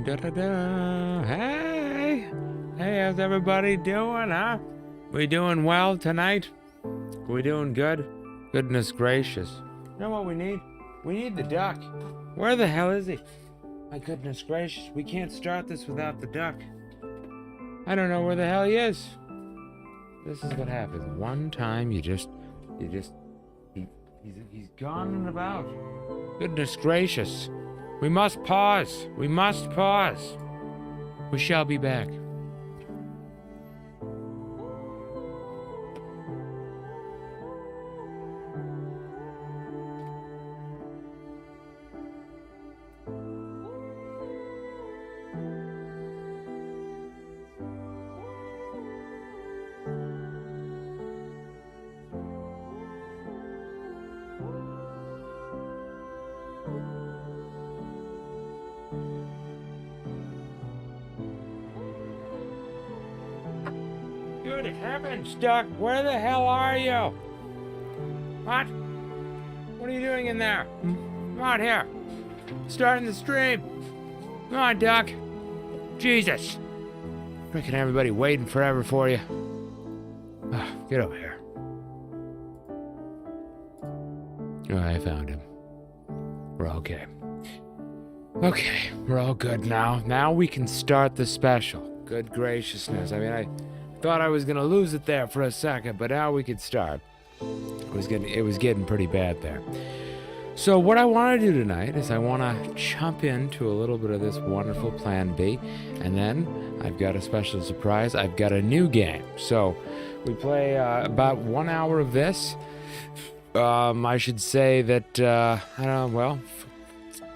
Da-da-da. Hey! Hey, how's everybody doing, huh? We doing well tonight? We doing good? Goodness gracious. You know what we need? We need the duck. Where the hell is he? My goodness gracious, we can't start this without the duck. I don't know where the hell he is. This is what happens. One time he's gone and about. Goodness gracious. We must pause. We must pause. We shall be back. Good heavens, Duck, where the hell are you? What? What are you doing in there? Come on here. Starting the stream. Come on, Duck. Jesus. Freaking everybody waiting forever for you. Get over here. Oh, I found him. We're okay. Okay, we're all good now. Now we can start the special. Good graciousness. I mean, I thought I was gonna lose it there for a second, but now we could start. It was getting pretty bad there. So what I want to do tonight is I want to jump into a little bit of this wonderful Plan B, and then I've got a special surprise. I've got a new game. So we play about 1 hour of this. I should say that I don't know. Well,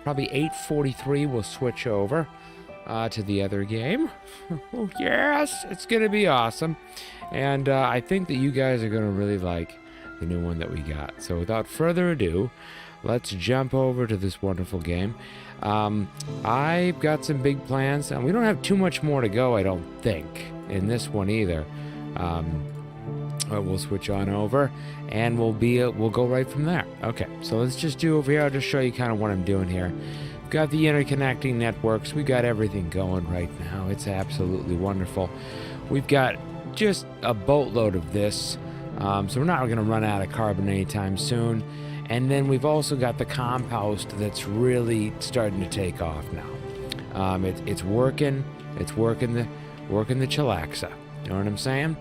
probably 8:43 we'll switch over to the other game. Oh, yes, it's going to be awesome. And I think that you guys are going to really like the new one that we got. So without further ado, let's jump over to this wonderful game. I've got some big plans, and we don't have too much more to go, I don't think, in this one either. We'll switch on over, and we'll go right from there. Okay, so let's just do over here. I'll just show you kind of what I'm doing here. Got the interconnecting networks. We got everything going right now. It's absolutely wonderful. We've got just a boatload of this, so we're not going to run out of carbon anytime soon. And then we've also got the compost that's really starting to take off now. It's working. It's working the chillaxa. You know what I'm saying?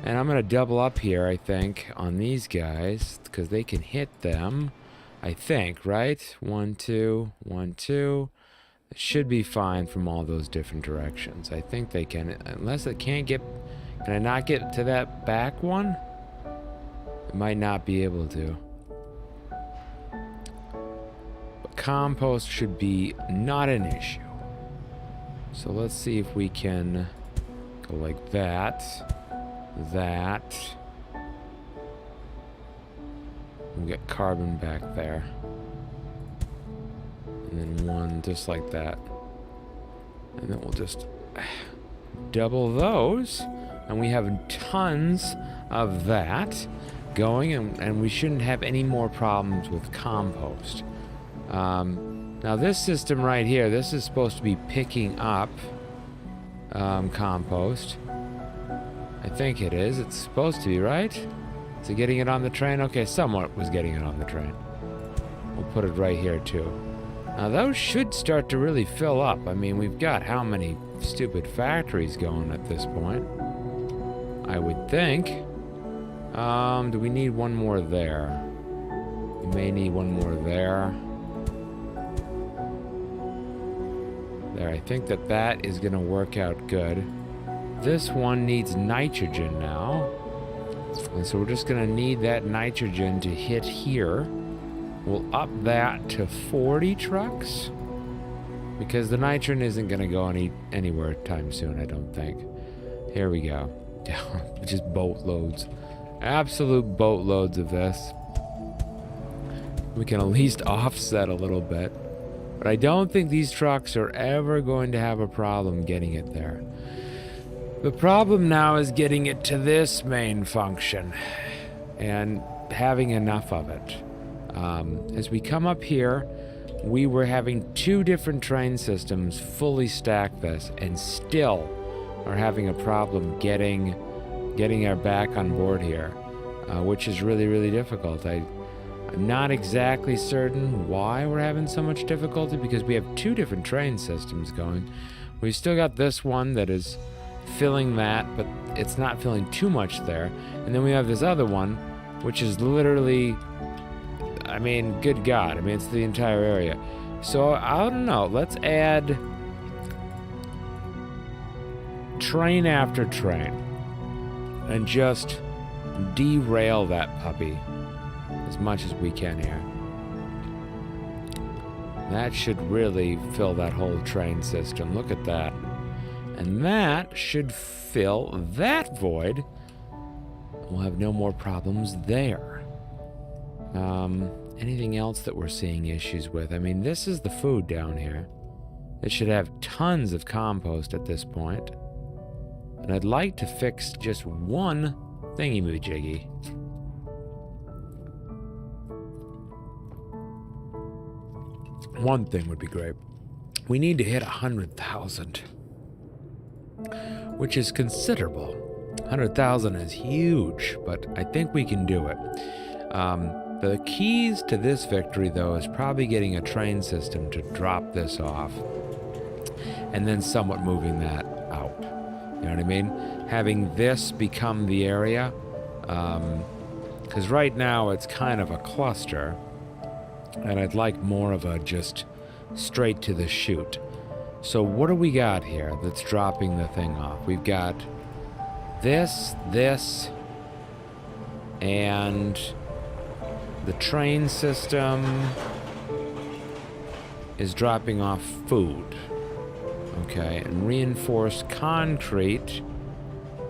And I'm going to double up here, I think, on these guys because they can hit them. I think, right? 1, 2, 1, 2. It should be fine from all those different directions. I think they can, unless it can't get. Can I not get to that back one? It might not be able to. But compost should be not an issue. So let's see if we can go like that. That. We'll get carbon back there. And then one just like that. And then we'll just double those. And we have tons of that going, and we shouldn't have any more problems with compost. Now this system right here, this is supposed to be picking up compost. I think it is. It's supposed to be, right? Is it getting it on the train? Okay, somewhat was getting it on the train. We'll put it right here too. Now those should start to really fill up. I mean, we've got how many stupid factories going at this point? I would think. Do we need one more there? We may need one more there. There, I think that is going to work out good. This one needs nitrogen now. And so we're just going to need that nitrogen to hit here. We'll up that to 40 trucks. Because the nitrogen isn't going to go anywhere time soon, I don't think. Here we go. Just boatloads. Absolute boatloads of this. We can at least offset a little bit. But I don't think these trucks are ever going to have a problem getting it there. The problem now is getting it to this main function and having enough of it. As we come up here, we were having 2 different train systems fully stack this, and still are having a problem getting our back on board here, which is really, really difficult. I'm not exactly certain why we're having so much difficulty, because we have 2 different train systems going. We've still got this one that is filling that, but it's not filling too much there. And then we have this other one, which is literally, I mean, good God. I mean, it's the entire area. So, I don't know. Let's add train after train and just derail that puppy as much as we can here. That should really fill that whole train system. Look at that. And that should fill that void. We'll have no more problems there. Anything else that we're seeing issues with? I mean, this is the food down here. It should have tons of compost at this point. And I'd like to fix just one thingy-majiggy. One thing would be great. We need to hit 100,000. Which is considerable. 100,000 is huge, but I think we can do it. The keys to this victory, though, is probably getting a train system to drop this off, and then somewhat moving that out. You know what I mean? Having this become the area, because right now it's kind of a cluster, and I'd like more of a just straight to the chute. So what do we got here that's dropping the thing off? We've got this, and the train system is dropping off food. Okay, and reinforced concrete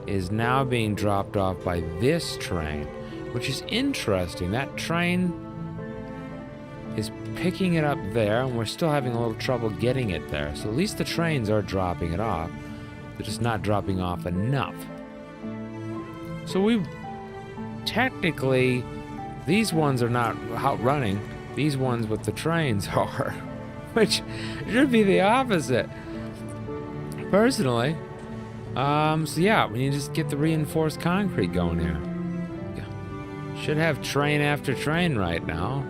is now being dropped off by this train, which is interesting. That train is picking it up there, and we're still having a little trouble getting it there. So at least the trains are dropping it off. They're just not dropping off enough. So we technically, these ones are not out running. These ones with the trains are, which should be the opposite, personally. So yeah, we need to just get the reinforced concrete going here. Should have train after train right now.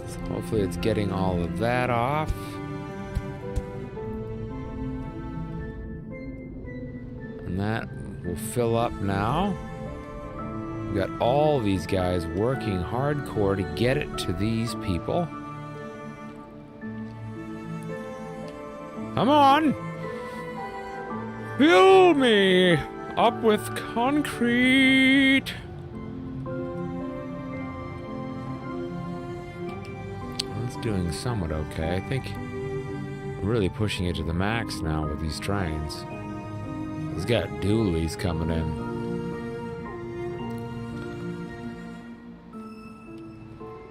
So hopefully it's getting all of that off. And that will fill up now. We've got all these guys working hardcore to get it to these people. Come on! Fill me up with concrete! It's doing somewhat okay. I think we're really pushing it to the max now with these trains. He's got dualies coming in.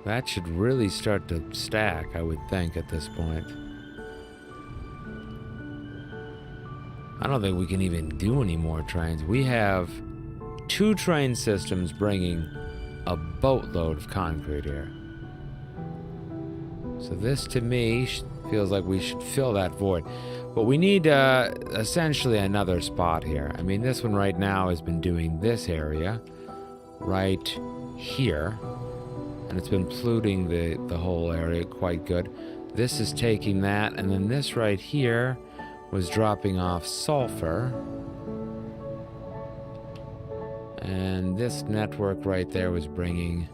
That should really start to stack, I would think, at this point. I don't think we can even do any more trains. We have 2 train systems bringing a boatload of concrete here. So this, to me, feels like we should fill that void. But we need essentially another spot here. I mean, this one right now has been doing this area right here. And it's been polluting the whole area quite good. This is taking that, and then this right here was dropping off sulfur. And this network right there was bringing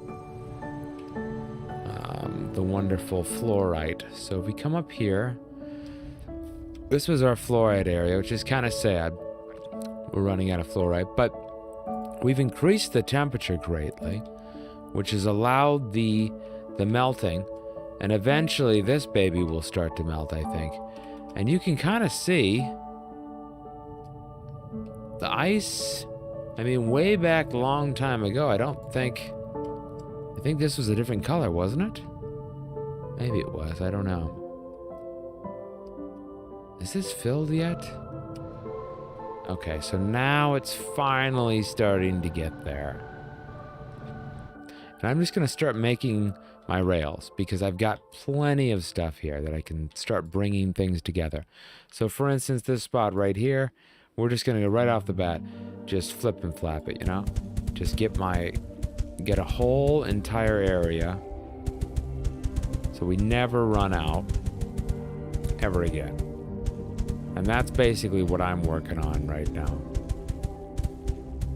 the wonderful fluorite. So if we come up here, this was our fluorite area, which is kind of sad. We're running out of fluorite, but we've increased the temperature greatly, which has allowed the melting, and eventually this baby will start to melt, I think. And you can kind of see the ice. I mean, way back a long time ago, I think this was a different color, wasn't it? Maybe it was, I don't know. Is this filled yet? Okay, so now it's finally starting to get there. And I'm just going to start making my rails because I've got plenty of stuff here that I can start bringing things together. So for instance, this spot right here, we're just going to go right off the bat, just flip and flap it, you know? Just get a whole entire area so we never run out ever again. And that's basically what I'm working on right now,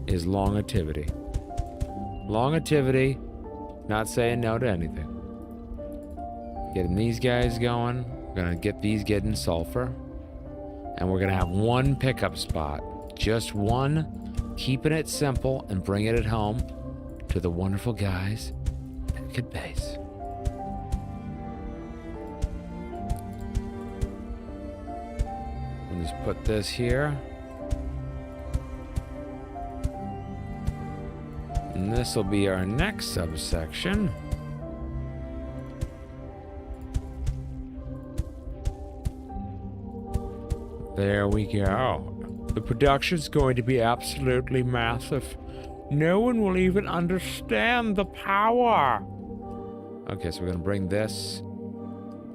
is longevity. Longevity, not saying no to anything. Getting these guys going. We're gonna get these getting sulfur. And we're gonna have one pickup spot. Just one, keeping it simple and bringing it home to the wonderful guys back at base. We'll just put this here. And this will be our next subsection. There we go. The production's going to be absolutely massive. No one will even understand the power. Okay, so we're gonna bring this,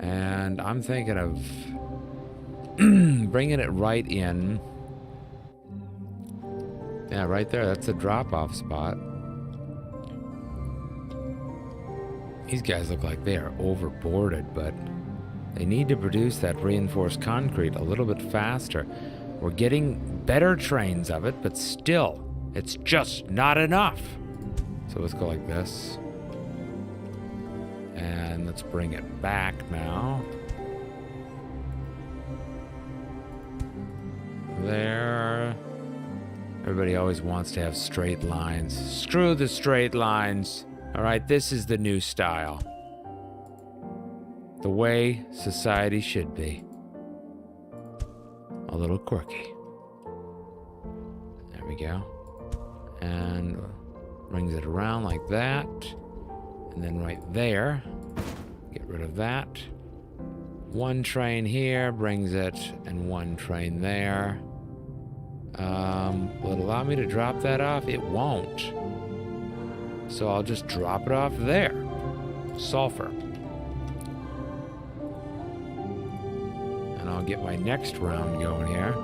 and I'm thinking of bringing it right in. Yeah, right there, that's a drop-off spot. These guys look like they are overboarded, but they need to produce that reinforced concrete a little bit faster. We're getting better trains of it, but still, it's just not enough. So let's go like this. And let's bring it back now. There. Everybody always wants to have straight lines. Screw the straight lines. All right, this is the new style. The way society should be. A little quirky. There we go. And brings it around like that. And then right there, get rid of that. One train here brings it, and one train there. Will it allow me to drop that off? It won't. So I'll just drop it off there. Sulfur. And I'll get my next round going here.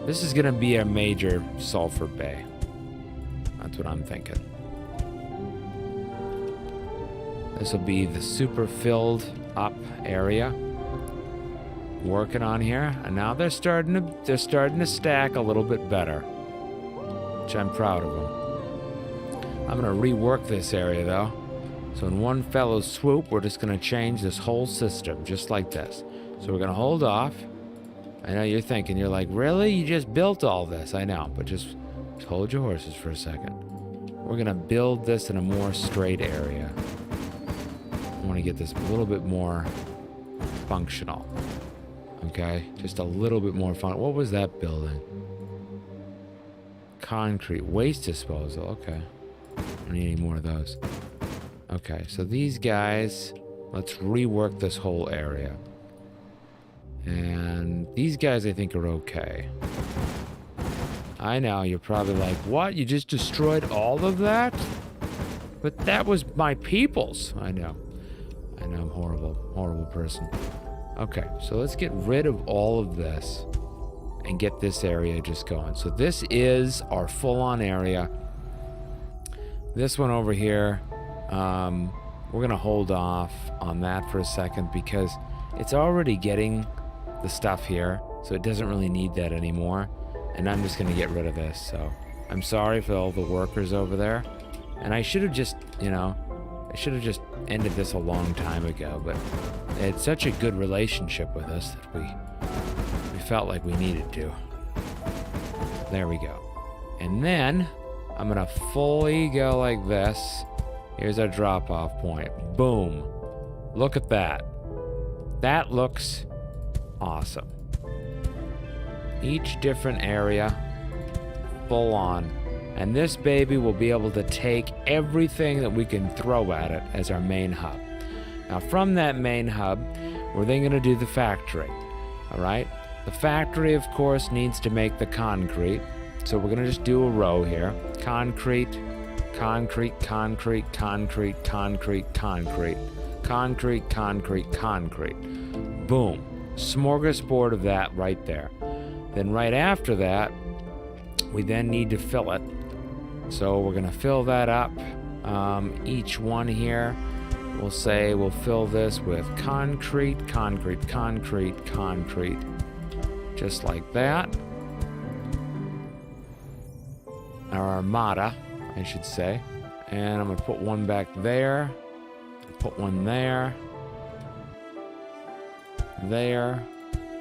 This is gonna be a major sulfur bay. That's what I'm thinking. This will be the super filled up area. Working on here, and now they're starting to stack a little bit better, which I'm proud of them. I'm gonna rework this area though, so in one fellow's swoop we're just gonna change this whole system just like this. So we're gonna hold off. I know you're thinking, you're like, really? You just built all this? I know, but just hold your horses for a second. We're gonna build this in a more straight area. I want to get this a little bit more functional. Okay, just a little bit more fun. What was that building? Concrete waste disposal. Okay, don't need any more of those. Okay, so these guys, let's rework this whole area. And these guys I think are okay. I know, you're probably like, what? You just destroyed all of that? But that was my people's. I know, I'm horrible person. Okay, so let's get rid of all of this and get this area just going. So this is our full-on area. This one over here, we're gonna hold off on that for a second because it's already getting the stuff here, so it doesn't really need that anymore. And I'm just gonna get rid of this, so I'm sorry for all the workers over there. And I should have just, I should have just ended this a long time ago, but they had such a good relationship with us that we felt like we needed to. There we go. And then I'm gonna fully go like this. Here's our drop-off point. Boom. Look at that. That looks awesome. Each different area, full on. And this baby will be able to take everything that we can throw at it as our main hub. Now from that main hub, we're then going to do the factory. All right? The factory, of course, needs to make the concrete. So we're going to just do a row here. Concrete, Concrete, concrete, concrete, concrete, concrete. Concrete, concrete, concrete. Boom. Smorgasbord of that right there. Then right after that, we then need to fill it. So we're gonna fill that up. Each one here, we'll say we'll fill this with concrete, concrete, concrete, concrete. Just like that. Our armada, I should say. And I'm gonna put one back there. Put one there. There.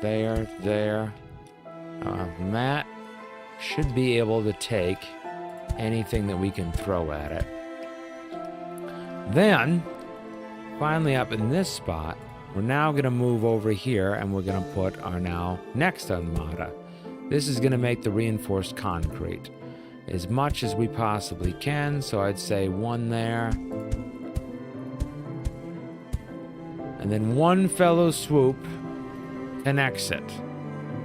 There. There. And that should be able to take anything that we can throw at it. Then, finally up in this spot, we're now going to move over here and we're going to put our now next armada. This is going to make the reinforced concrete as much as we possibly can. So I'd say one there. And then one fellow swoop connects it.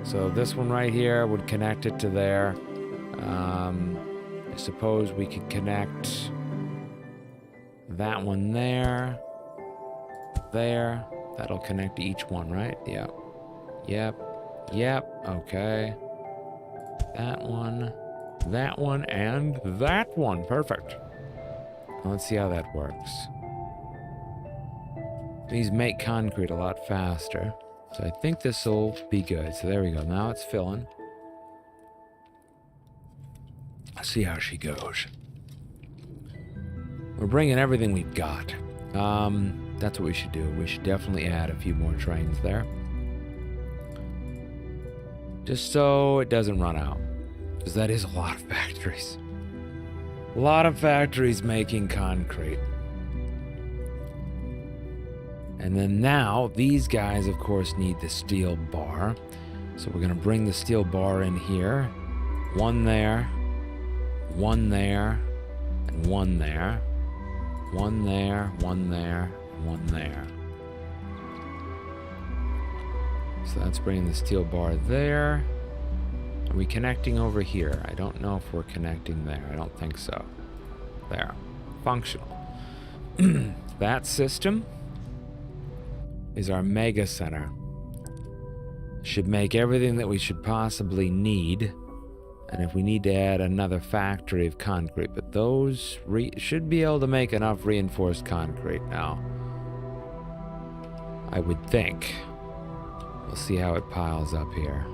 So this one right here would connect it to there. I suppose we could connect that one there. There. That'll connect to each one, right? Yep. Yep. Yep. Okay. That one, and that one. Perfect. Let's see how that works. These make concrete a lot faster. So I think this will be good. So there we go. Now it's filling. Let's see how she goes. We're bringing everything we've got. That's what we should do. We should definitely add a few more trains there. Just so it doesn't run out. Because that is a lot of factories. A lot of factories making concrete. And then now, these guys, of course, need the steel bar. So we're going to bring the steel bar in here. One there. One there. And one there. One there. One there. One there. So that's bringing the steel bar there. Are we connecting over here? I don't know if we're connecting there. I don't think so. There. Functional. That system is our mega center. Should make everything that we should possibly need. And if we need to add another factory of concrete, but those should be able to make enough reinforced concrete now. I would think. We'll see how it piles up here.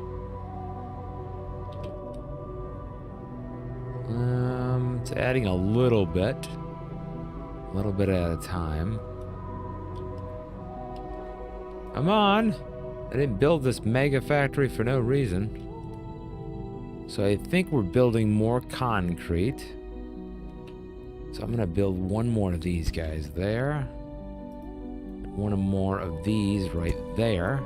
It's adding a little bit at a time. Come on! I didn't build this mega factory for no reason. So I think we're building more concrete. So I'm gonna build one more of these guys there. One more of these right there.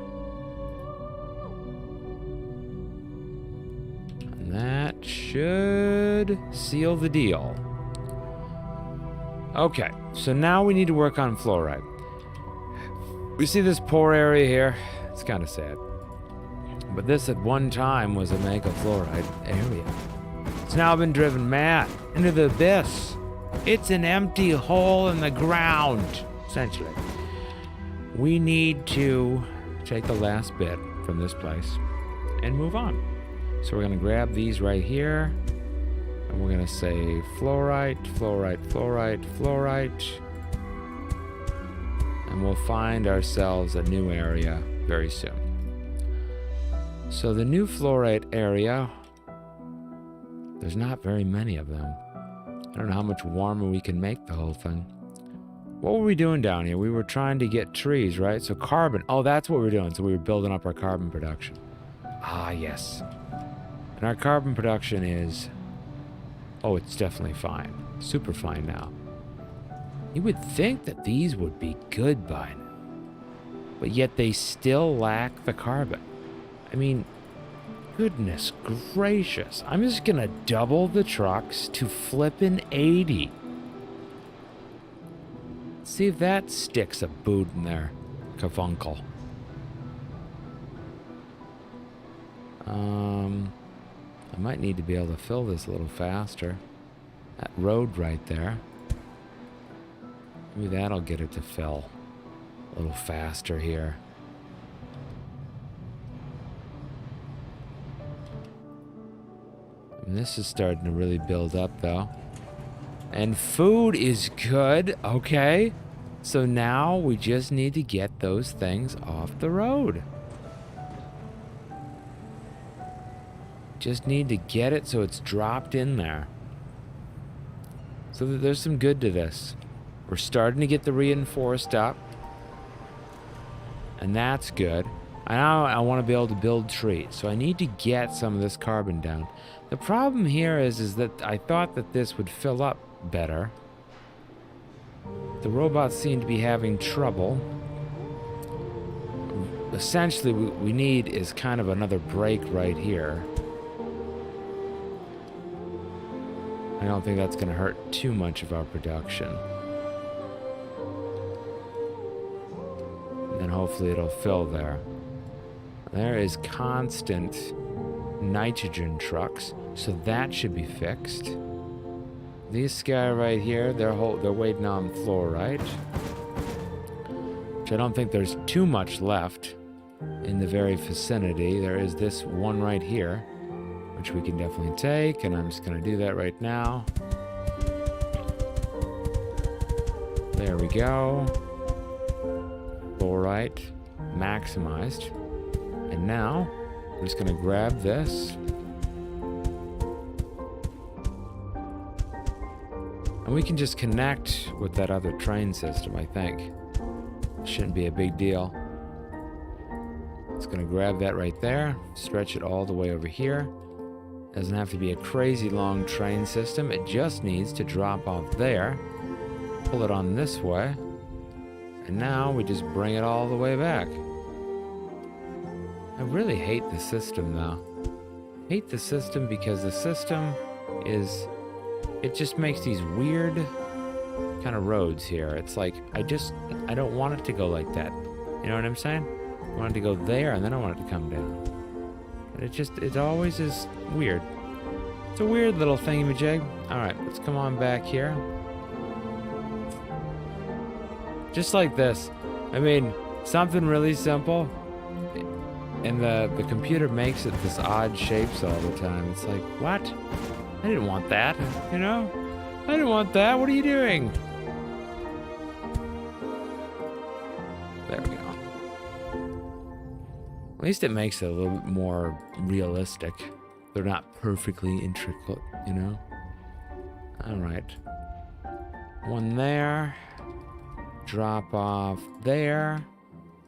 And that should seal the deal. Okay, so now we need to work on fluoride. We see this poor area here. It's kind of sad. But this at one time was a mega fluoride area. It's now been driven mad into the abyss. It's an empty hole in the ground, essentially. We need to take the last bit from this place and move on. So we're going to grab these right here. And we're going to say fluorite, fluorite, fluorite, fluorite. And we'll find ourselves a new area very soon. So the new fluorite area, there's not very many of them. I don't know how much warmer we can make the whole thing. What were we doing down here? We were trying to get trees, right? So carbon. Oh, that's what we were doing. So we were building up our carbon production. Ah, yes. And our carbon production is... Oh, it's definitely fine. Super fine now. You would think that these would be good by now. But yet they still lack the carbon. I mean, goodness gracious. I'm just gonna double the trucks to flippin' 80. See if that sticks a boot in there, Kafunkel. I might need to be able to fill this a little faster. That road right there. Maybe that'll get it to fill a little faster here. And this is starting to really build up though. And food is good, okay. So now we just need to get those things off the road. Just need to get it so it's dropped in there. So that there's some good to this. We're starting to get the reinforced up. And that's good. Now I want to be able to build trees. So I need to get some of this carbon down. The problem here is that I thought that this would fill up better. The robots seem to be having trouble. Essentially, what we need is kind of another break right here. I don't think that's going to hurt too much of our production. And then hopefully it'll fill there. There is constant nitrogen trucks, so that should be fixed. This guy right here, they're waiting on fluorite, which I don't think there's too much left in the very vicinity. There is this one right here, which we can definitely take, and I'm just going to do that right now. There we go. Fluorite maximized. And now, I'm just going to grab this. And we can just connect with that other train system, I think. Shouldn't be a big deal. It's going to grab that right there, stretch it all the way over here. Doesn't have to be a crazy long train system. It just needs to drop off there, pull it on this way, and now we just bring it all the way back. I really hate the system though. I hate the system because the system is... It just makes these weird kind of roads here. It's like, I don't want it to go like that. You know what I'm saying? I want it to go there and then I want it to come down. But it always is weird. It's a weird little thingamajig. Alright, let's come on back here. Just like this. I mean, something really simple. And the computer makes it this odd shapes all the time. It's like, what? I didn't want that, you know? I didn't want that. What are you doing? There we go. At least it makes it a little bit more realistic. They're not perfectly intricate, you know? Alright. One there. Drop off there.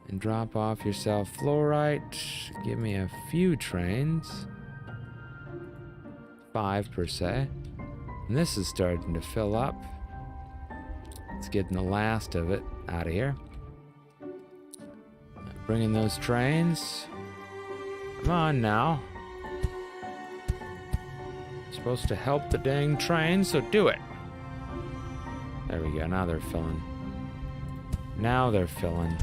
And drop off yourself fluorite. Give me a few trains. 5 per se. And this is starting to fill up. It's getting the last of it out of here. Bringing those trains. Come on now. Supposed to help the dang train, so do it. There we go. Now they're filling. Now they're filling.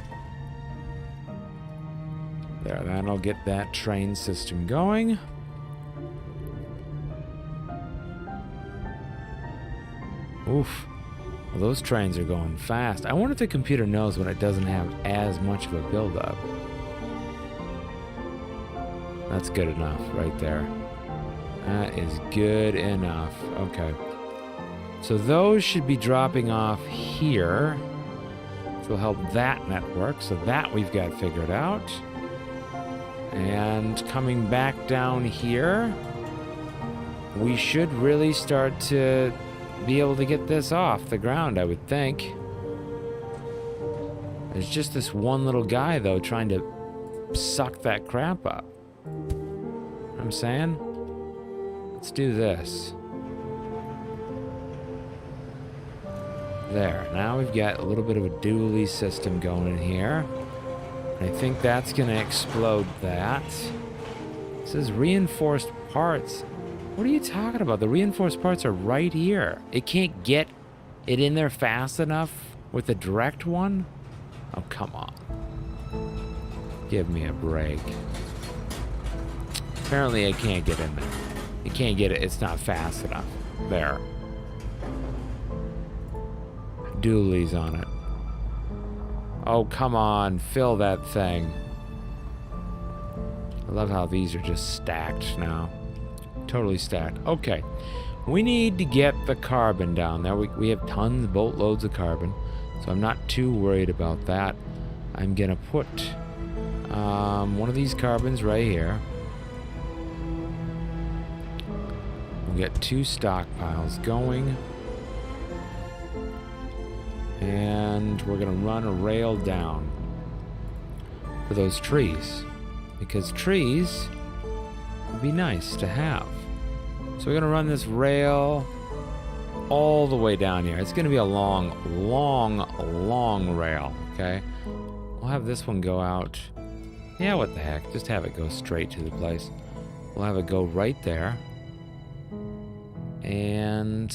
There, that'll get that train system going. Oof. Well, those trains are going fast. I wonder if the computer knows when it doesn't have as much of a build-up. That's good enough right there. That is good enough. Okay. So those should be dropping off here. Which will help that network. So that we've got figured out. And coming back down here, we should really start to be able to get this off the ground, I would think. There's just this one little guy, though, trying to suck that crap up. You know what I'm saying? Let's do this. There. Now we've got a little bit of a dually system going in here. I think that's going to explode that. It says reinforced parts. What are you talking about? The reinforced parts are right here. It can't get it in there fast enough with the direct one? Oh, come on. Give me a break. Apparently I can't get in there. You can't get it. It's not fast enough. There. doolies on it. Oh, come on. Fill that thing. I love how these are just stacked now. Totally stacked. Okay. We need to get the carbon down there. We have tons, boatloads of carbon. So I'm not too worried about that. I'm going to put one of these carbons right here. We'll get 2 stockpiles going. And we're going to run a rail down for those trees. Because trees would be nice to have. So we're going to run this rail all the way down here. It's going to be a long, long, long rail, okay? We'll have this one go out. Yeah, what the heck? Just have it go straight to the place. We'll have it go right there. And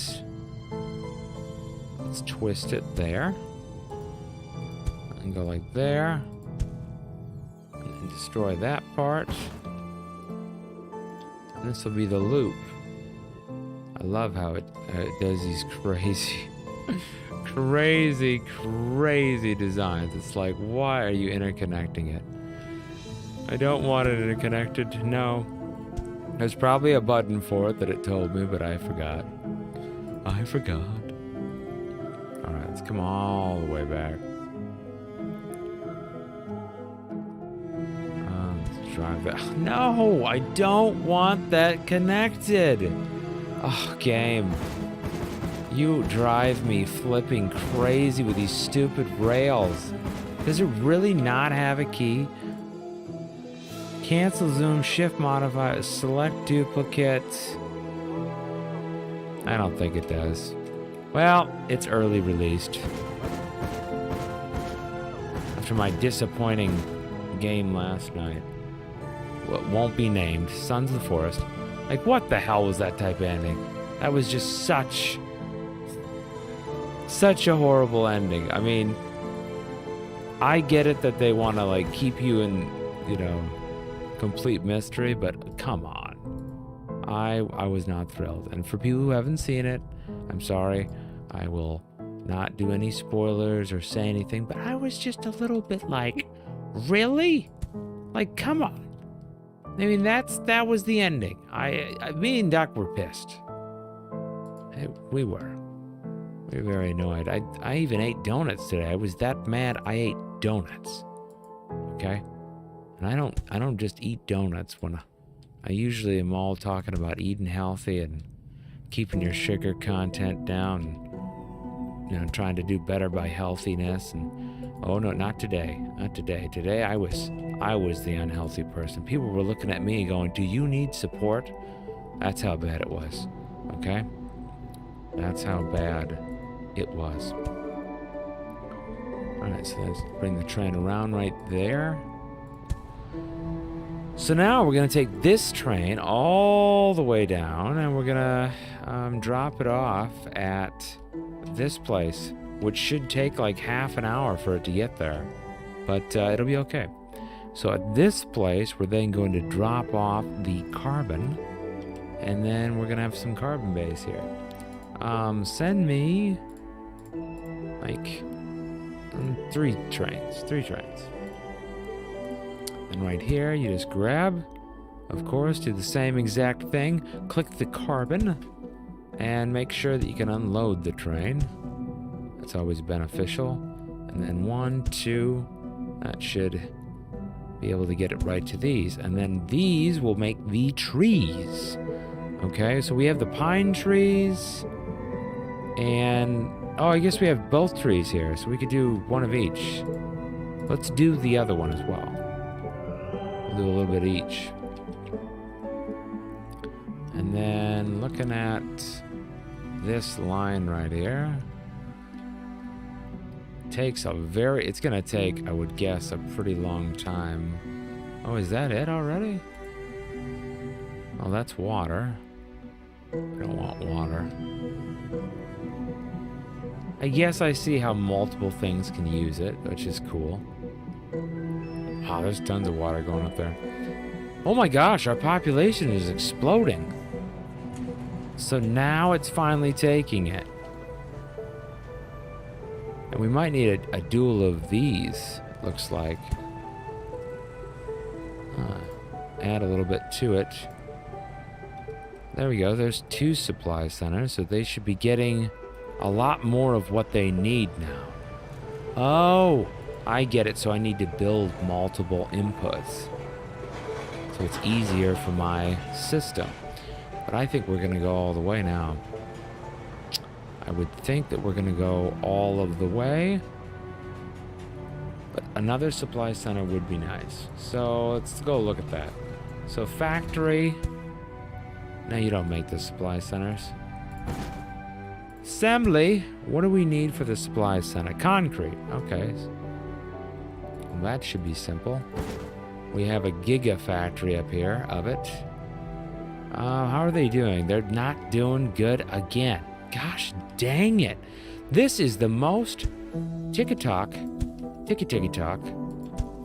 let's twist it there. And go like there. And destroy that part. And this will be the loop. I love how it does these crazy, crazy designs. It's like, why are you interconnecting it? I don't want it interconnected. No. There's probably a button for it that it told me, but I forgot. I forgot. Alright, let's come all the way back. Let's drive that. No, I don't want that connected. Oh, game. You drive me flipping crazy with these stupid rails. Does it really not have a key? Cancel zoom, shift modify, select duplicate. I don't think it does. Well, it's early released. After my disappointing game last night. Well, it won't be named. Sons of the Forest. Like, what the hell was that type of ending? That was just such a horrible ending. I mean, I get it that they want to, like, keep you in, you know, complete mystery, but come on. I was not thrilled. And for people who haven't seen it, I'm sorry. I will not do any spoilers or say anything, but I was just a little bit like, really? Like, come on. I mean, that was the ending. Me and Duck were pissed. We were very annoyed. I even ate donuts today. I was that mad I ate donuts. Okay? And I don't just eat donuts when I usually am all talking about eating healthy and keeping your sugar content down and, you know, trying to do better by healthiness. And oh no, not today. Not today. Today I was the unhealthy person. People were looking at me going, "Do you need support?" That's how bad it was. Okay? That's how bad it was. Alright, so let's bring the train around right there. So now we're going to take this train all the way down and we're going to drop it off at this place, which should take like half an hour for it to get there. But it'll be okay. So at this place, we're then going to drop off the carbon and then we're going to have some carbon base here. Send me like 3 trains. And right here, you just grab, of course, do the same exact thing. Click the carbon and make sure that you can unload the train. That's always beneficial. And then 1, 2, that should be able to get it right to these. And then these will make the trees. Okay, so we have the pine trees and, oh, I guess we have both trees here. So we could do one of each. Let's do the other one as well. Do a little bit each. And then looking at this line right here, it's gonna take, I would guess, a pretty long time. Oh, is that it already? Oh, that's water. I don't want water. I guess I see how multiple things can use it, which is cool. Wow, there's tons of water going up there. Oh my gosh, our population is exploding. So now it's finally taking it. And we might need a duel of these, looks like. Add a little bit to it. There we go. There's 2 supply centers, so they should be getting a lot more of what they need now. Oh, I get it. So I need to build multiple inputs. So it's easier for my system. But I think we're going to go all the way now. I would think that we're going to go all of the way. But another supply center would be nice. So let's go look at that. So factory. No, you don't make the supply centers. Assembly. What do we need for the supply center? Concrete. Okay. Well, that should be simple. We have a gigafactory up here of it. How are they doing? They're not doing good again. Gosh dang it. This is the most ticky-tock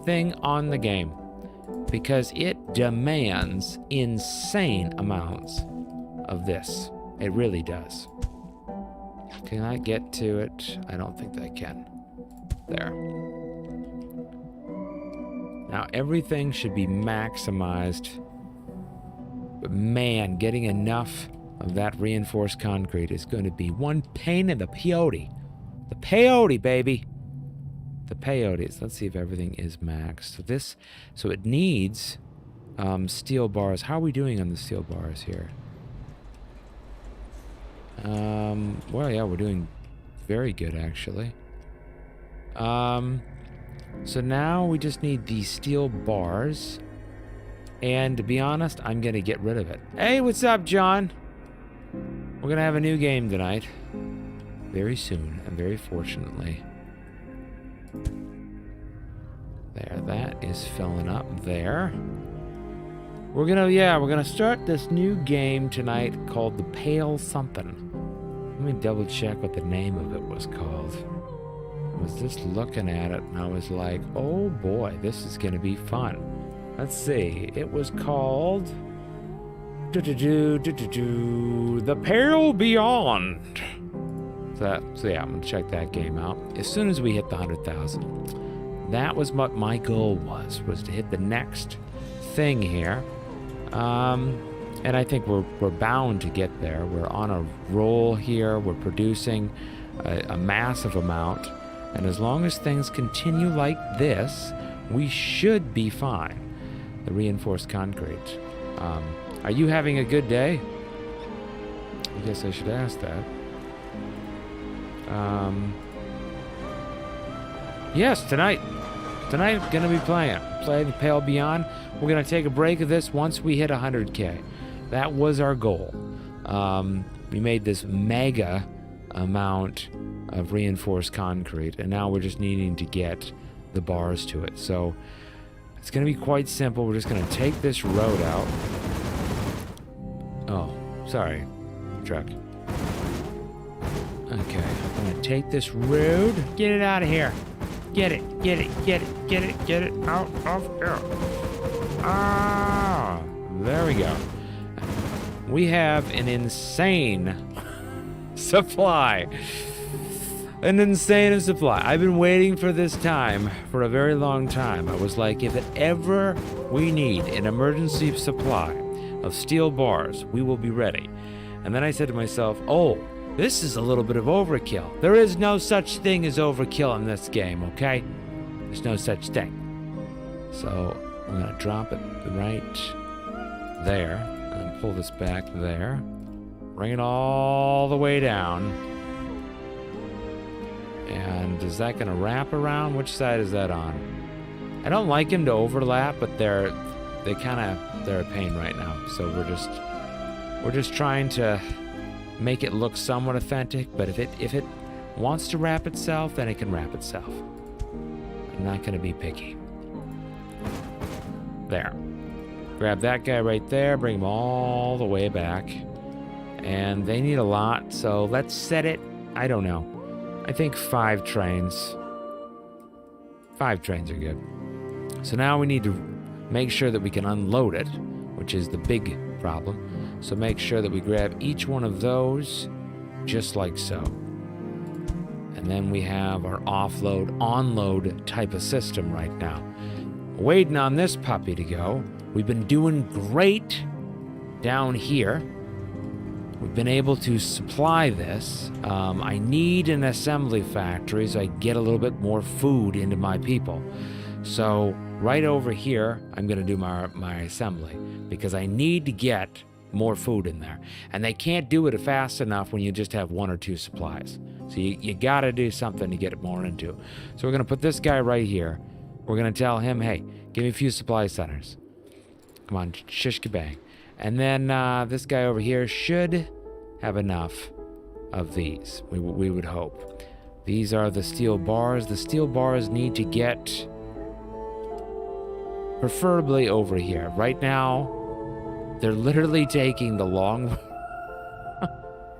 thing on the game. Because it demands insane amounts of this. It really does. Can I get to it? I don't think I can. There. Now everything should be maximized. But man, getting enough of that reinforced concrete is going to be one pain in the peyote. The peyote, baby. The peyotes. Let's see if everything is maxed. So it needs steel bars. How are we doing on the steel bars here? Well, yeah, we're doing very good, actually. So now we just need these steel bars. And to be honest, I'm going to get rid of it. Hey, what's up, John? We're going to have a new game tonight. Very soon, and very fortunately. There, that is filling up there. We're gonna start this new game tonight called The Pale Something. Let me double check what the name of it was called. I was just looking at it and I was like, oh boy, this is gonna be fun. Let's see, it was called The Pale Beyond. So yeah, I'm gonna check that game out as soon as we hit the 100,000. That was what my goal was to hit the next thing here. And I think we're bound to get there. We're on a roll here. We're producing a massive amount. And as long as things continue like this, we should be fine. The reinforced concrete. Are you having a good day? I guess I should ask that. Yes, tonight gonna be playing The Pale Beyond. We're gonna take a break of this once we hit 100K. That was our goal. We made this mega amount of reinforced concrete, and now we're just needing to get the bars to it. So it's gonna be quite simple. We're just gonna take this road out. Oh, sorry, truck. Okay, I'm gonna take this road. Get it out of here. Get it out of here. Ah, there we go. We have an insane supply. An insane supply. I've been waiting for this time for a very long time. I was like, if it ever we need an emergency supply of steel bars, we will be ready. And then I said to myself, oh, this is a little bit of overkill. There is no such thing as overkill in this game, okay? There's no such thing. So I'm gonna drop it right there and pull this back there. Bring it all the way down. And is that gonna wrap around? Which side is that on? I don't like them to overlap, but they're a pain right now. So we're just trying to make it look somewhat authentic, but if it wants to wrap itself, then it can wrap itself. I'm not gonna be picky. There. Grab that guy right there, bring him all the way back. And they need a lot, so let's set it, I don't know. I think 5 trains. 5 trains are good. So now we need to make sure that we can unload it, which is the big problem. So make sure that we grab each one of those just like so. And then we have our offload, onload type of system right now. Waiting on this puppy to go. We've been doing great down here. We've been able to supply this. I need an assembly factory so I get a little bit more food into my people. So right over here, I'm going to do my assembly because I need to get more food in there. And they can't do it fast enough when you just have 1 or 2 supplies. So you got to do something to get it more into. So we're going to put this guy right here. We're going to tell him, hey, give me a few supply centers. Come on, shish kabang. And then this guy over here should have enough of these, we would hope. These are the steel bars. The steel bars need to get preferably over here. Right now, they're literally taking the long...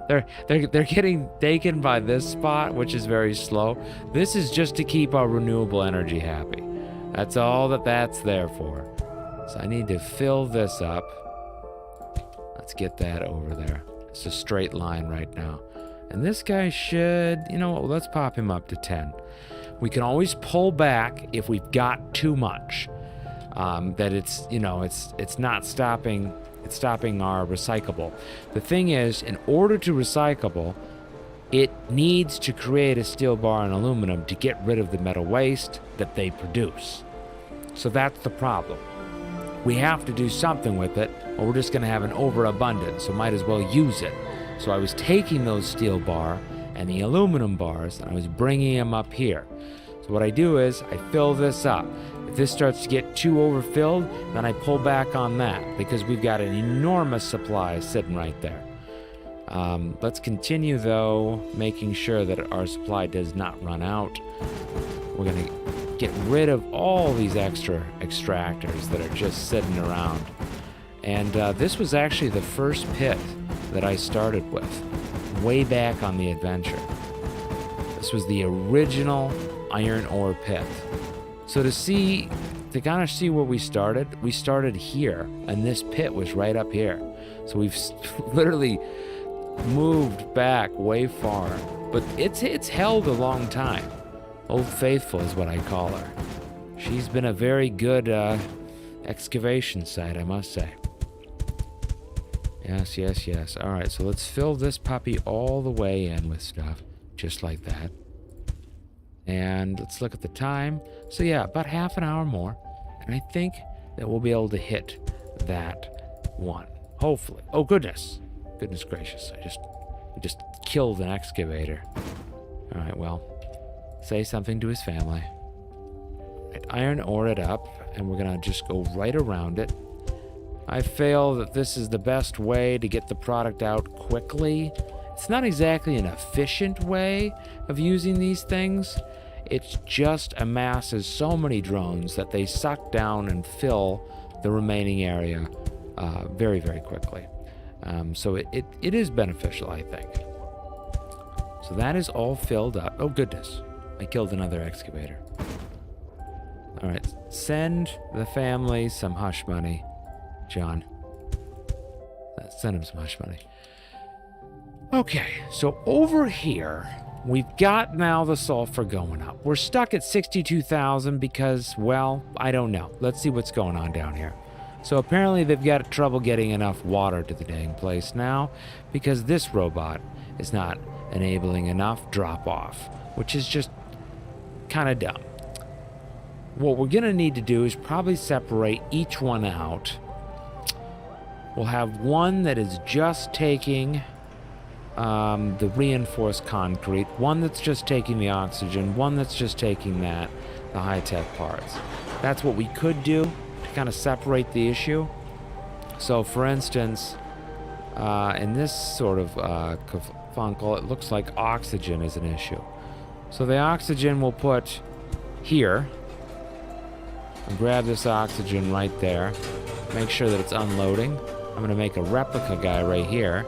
they're getting taken by this spot, which is very slow. This is just to keep our renewable energy happy. That's all that's there for. So I need to fill this up. Let's get that over there. It's a straight line right now. And this guy should, you know what, let's pop him up to 10. We can always pull back if we've got too much. That it's, you know, it's not stopping, it's stopping our recyclable. The thing is, in order to recyclable, it needs to create a steel bar and aluminum to get rid of the metal waste that they produce. So that's the problem. We have to do something with it, or we're just going to have an overabundance, so might as well use it. So I was taking those steel bar and the aluminum bars, and I was bringing them up here. So what I do is I fill this up. If this starts to get too overfilled, then I pull back on that, because we've got an enormous supply sitting right there. Let's continue, though, making sure that our supply does not run out. We're going to get rid of all these extra extractors that are just sitting around. And this was actually the first pit that I started with, way back on the adventure. This was the original iron ore pit. So to kind of see where we started here, and this pit was right up here. So we've literally moved back way far, but it's held a long time. Old Faithful is what I call her. She's been a very good excavation site, I must say. Yes, yes, yes. All right, so let's fill this puppy all the way in with stuff, just like that. And let's look at the time. So yeah, about half an hour more, and I think that we'll be able to hit that one, hopefully. Oh goodness, goodness gracious! We just killed an excavator. All right, well, say something to his family. Right, iron ore it up, and we're gonna just go right around it. I feel that this is the best way to get the product out quickly. It's not exactly an efficient way of using these things. It just amasses so many drones that they suck down and fill the remaining area very, very quickly. So it is beneficial, I think. So that is all filled up. Oh goodness, I killed another excavator. All right, send the family some hush money, John. Send him some hush money. Okay, so over here, we've got now the sulfur going up. We're stuck at 62,000 because, well, I don't know. Let's see what's going on down here. So apparently they've got trouble getting enough water to the dang place now because this robot is not enabling enough drop-off, which is just kind of dumb. What we're going to need to do is probably separate each one out. We'll have one that is just taking the reinforced concrete, one that's just taking the oxygen, one that's just taking the high-tech parts. That's what we could do to kind of separate the issue. So for instance, in this sort of kerfunkle, it looks like oxygen is an issue. So the oxygen we'll put here, and grab this oxygen right there, make sure that it's unloading. I'm going to make a replica guy right here.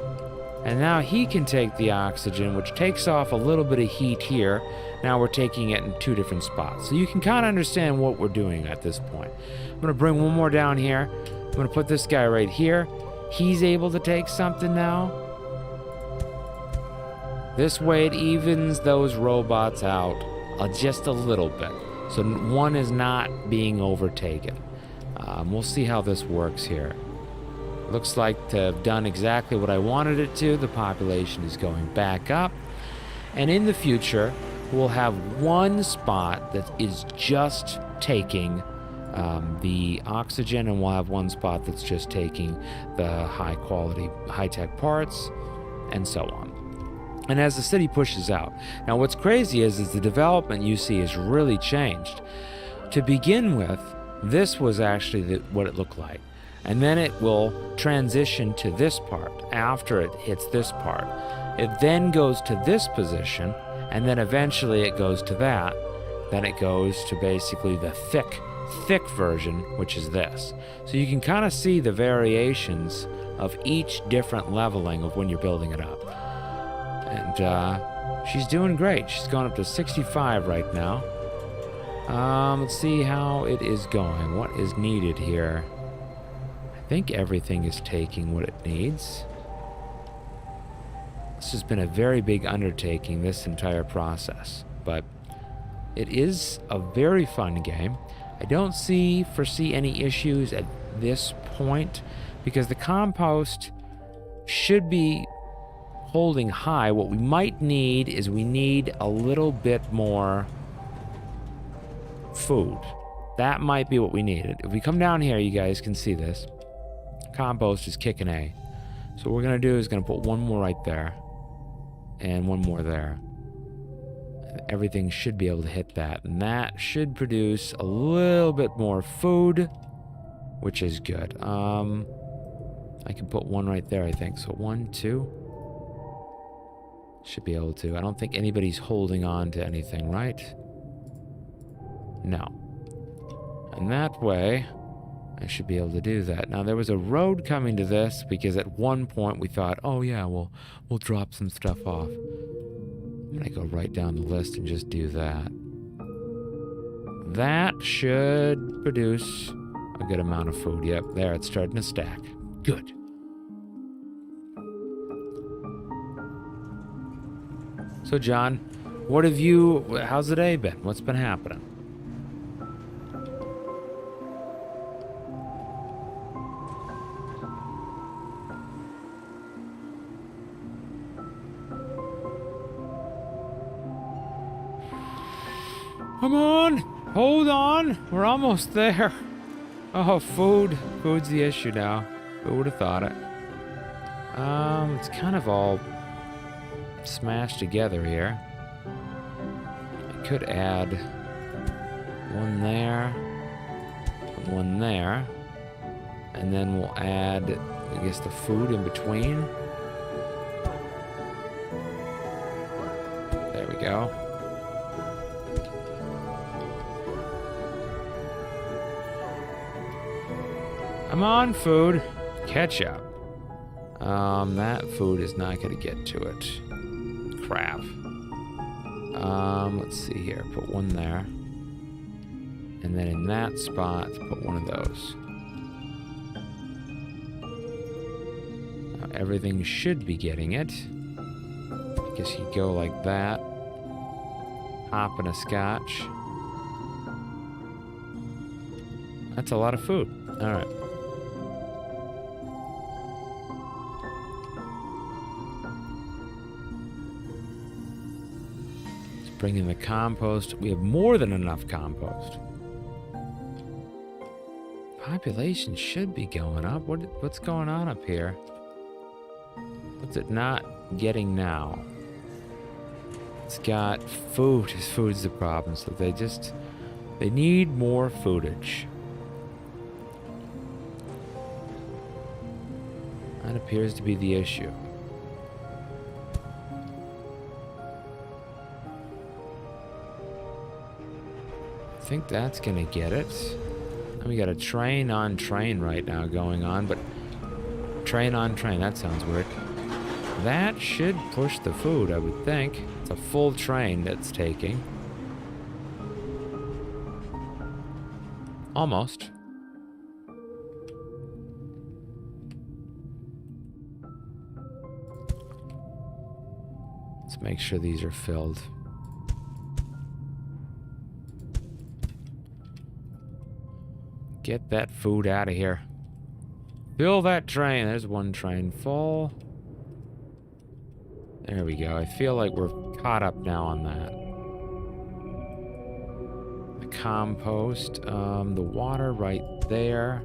And now he can take the oxygen, which takes off a little bit of heat here. Now we're taking it in two different spots. So you can kind of understand what we're doing at this point. I'm going to bring one more down here. I'm going to put this guy right here. He's able to take something now. This way it evens those robots out just a little bit. So one is not being overtaken. We'll see how this works here. Looks like to have done exactly what I wanted it to. The population is going back up. And in the future, we'll have one spot that is just taking the oxygen, and we'll have one spot that's just taking the high quality, high-tech parts, and so on. And as the city pushes out. Now what's crazy is the development you see has really changed. To begin with, this was actually what it looked like. And then it will transition to this part after it hits this part. It then goes to this position, and then eventually it goes to that. Then it goes to basically the thick version, which is this. So you can kind of see the variations of each different leveling of when you're building it up. And she's doing great. She's gone up to 65 right now. Let's see how it is going. What is needed here? I think everything is taking what it needs. This has been a very big undertaking, this entire process. But it is a very fun game. I don't foresee any issues at this point because the compost should be holding high. What we might need is we need a little bit more food. That might be what we need. If we come down here, you guys can see this. Compost is kicking A. So what we're going to do is going to put one more right there and one more there. Everything should be able to hit that, and that should produce a little bit more food, which is good. I can put one right there, I think. So 1, 2. Should be able to. I don't think anybody's holding on to anything, right? No. And that way, I should be able to do that. Now, there was a road coming to this because at one point we thought, oh yeah, we'll drop some stuff off. I'm gonna go right down the list and just do that. That should produce a good amount of food. Yep, there, it's starting to stack. Good. So, John, how's the day been? What's been happening? Come on! Hold on! We're almost there. Oh, food. Food's the issue now. Who would have thought it? It's kind of all smashed together here. I could add one there, one there, and then we'll add, I guess, the food in between. There we go. Come on, food. Catch up. That food is not going to get to it. Crap. Let's see here. Put one there. And then in that spot, put one of those. Now, everything should be getting it. I guess you go like that. Hop and a scotch. That's a lot of food. All right. Bring in the compost. We have more than enough compost. Population should be going up. What's going on up here? What's it not getting now? It's got food. Food's the problem. So they need more foodage. That appears to be the issue. I think that's gonna get it. And we got a train on train right now going on, but train on train, that sounds weird. That should push the food, I would think. It's a full train that's taking. Almost. Let's Make sure these are filled. Get that food out of here. Fill that train. There's one train full. There we go. I feel like we're caught up now on that. The compost. The water right there.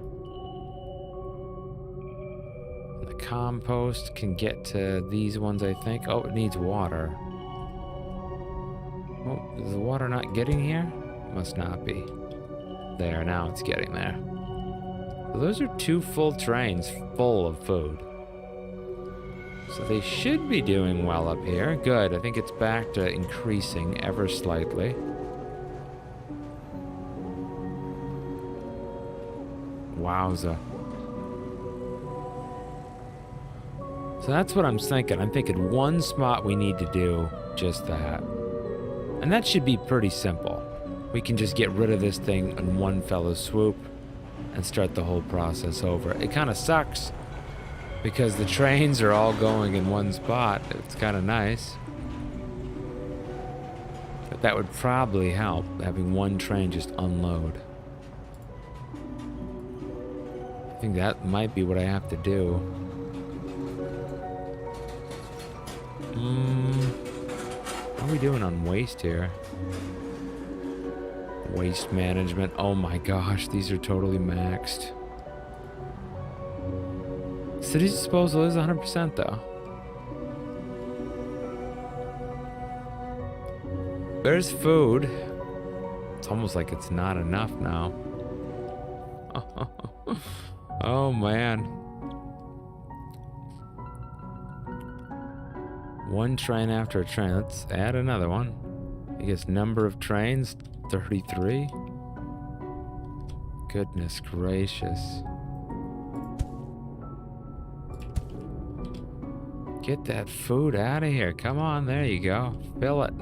The compost can get to these ones, I think. Oh, it needs water. Oh, is the water not getting here? Must not be. There, now it's getting there. So those are 2 full trains full of food. So they should be doing well up here. Good, I think it's back to increasing ever slightly. Wowza. So that's what I'm thinking. I'm thinking one spot we need to do just that. And that should be pretty simple. We can just get rid of this thing in one fell swoop and start the whole process over. It kind of sucks because the trains are all going in one spot. It's kind of nice. But that would probably help, having one train just unload. I think that might be what I have to do. How are we doing on waste here? Waste management. Oh my gosh, these are totally maxed. City disposal is 100% though. There's food. It's almost like it's not enough now. Oh man. One train after a train. Let's add another one. I guess number of trains, 33. Goodness gracious. Get that food out of here. Come on, there you go. Fill it.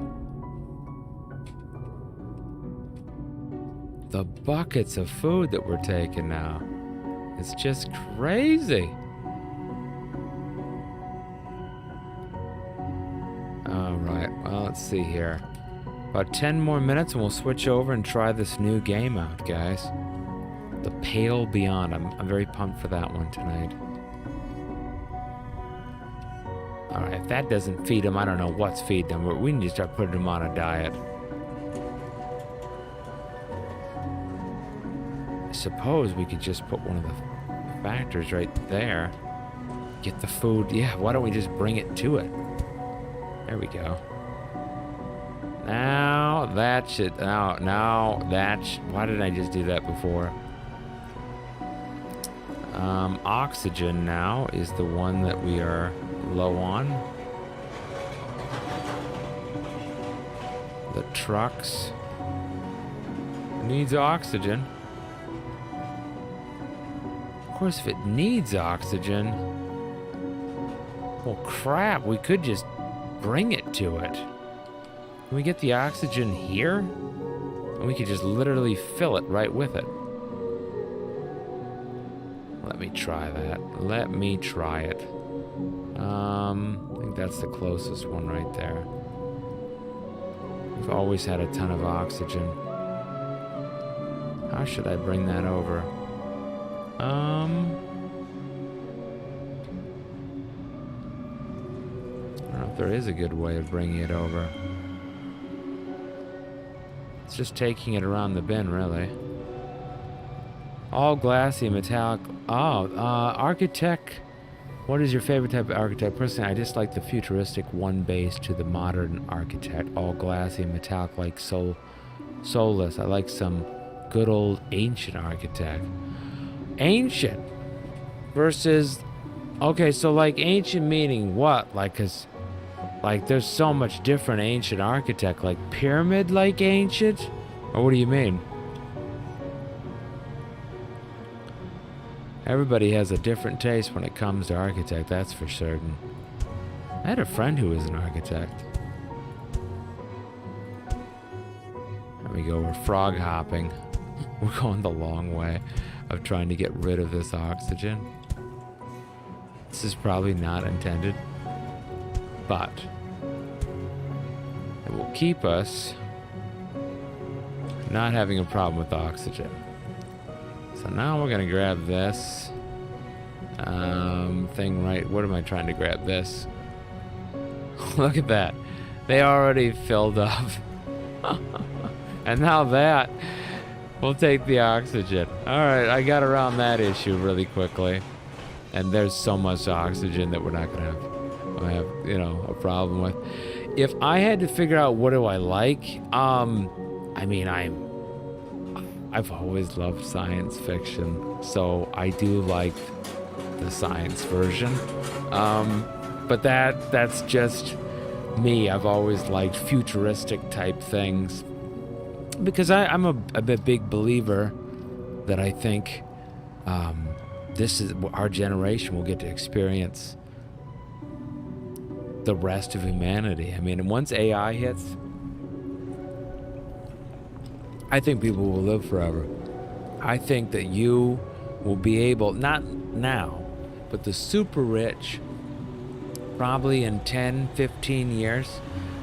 The buckets of food that we're taking now. It's just crazy. Alright, well, let's see here. About 10 more minutes and we'll switch over and try this new game out, guys. The Pale Beyond. I'm very pumped for that one tonight. Alright, if that doesn't feed them, I don't know what's feeding them, but we need to start putting them on a diet. I suppose we could just put one of the factors right there. Get the food. Yeah, why don't we just bring it to it? There we go. Now that should. Now that. Why didn't I just do that before? Oxygen now is the one that we are low on. The trucks needs oxygen. Of course, if it needs oxygen, well, crap, we could just bring it to it. Can we get the oxygen here? And we could just literally fill it right with it. Let me try that. Let me try it. I think that's the closest one right there. We've always had a ton of oxygen. How should I bring that over? I don't know if there is a good way of bringing it over. It's just taking it around the bin, really. All glassy, metallic. Oh, architect. What is your favorite type of architect? Personally, I just like the futuristic one base to the modern architect. All glassy, metallic, like soulless. I like some good old ancient architect. Ancient versus. Okay, so like ancient meaning what? Like, 'cause like there's so much different ancient architect. Like pyramid like ancient? Or what do you mean? Everybody has a different taste when it comes to architect, that's for certain. I had a friend who was an architect. There we go, we're frog hopping. We're going the long way of trying to get rid of this oxygen. This is probably not intended, but It will keep us not having a problem with oxygen. So now we're gonna grab this thing right. What am I trying to grab? This. Look at that. They already filled up. And now that will take the oxygen. Alright, I got around that issue really quickly. And there's so much oxygen that we're not gonna have, you know, a problem with. If I had to figure out what do I like, I mean, I've always loved science fiction, so I do like the science version. But that's just me. I've always liked futuristic type things because I'm a big believer that I think this is our generation will get to experience the rest of humanity. I mean, once AI hits, I think people will live forever. I think that you will be able, not now, but the super rich, probably in 10, 15 years,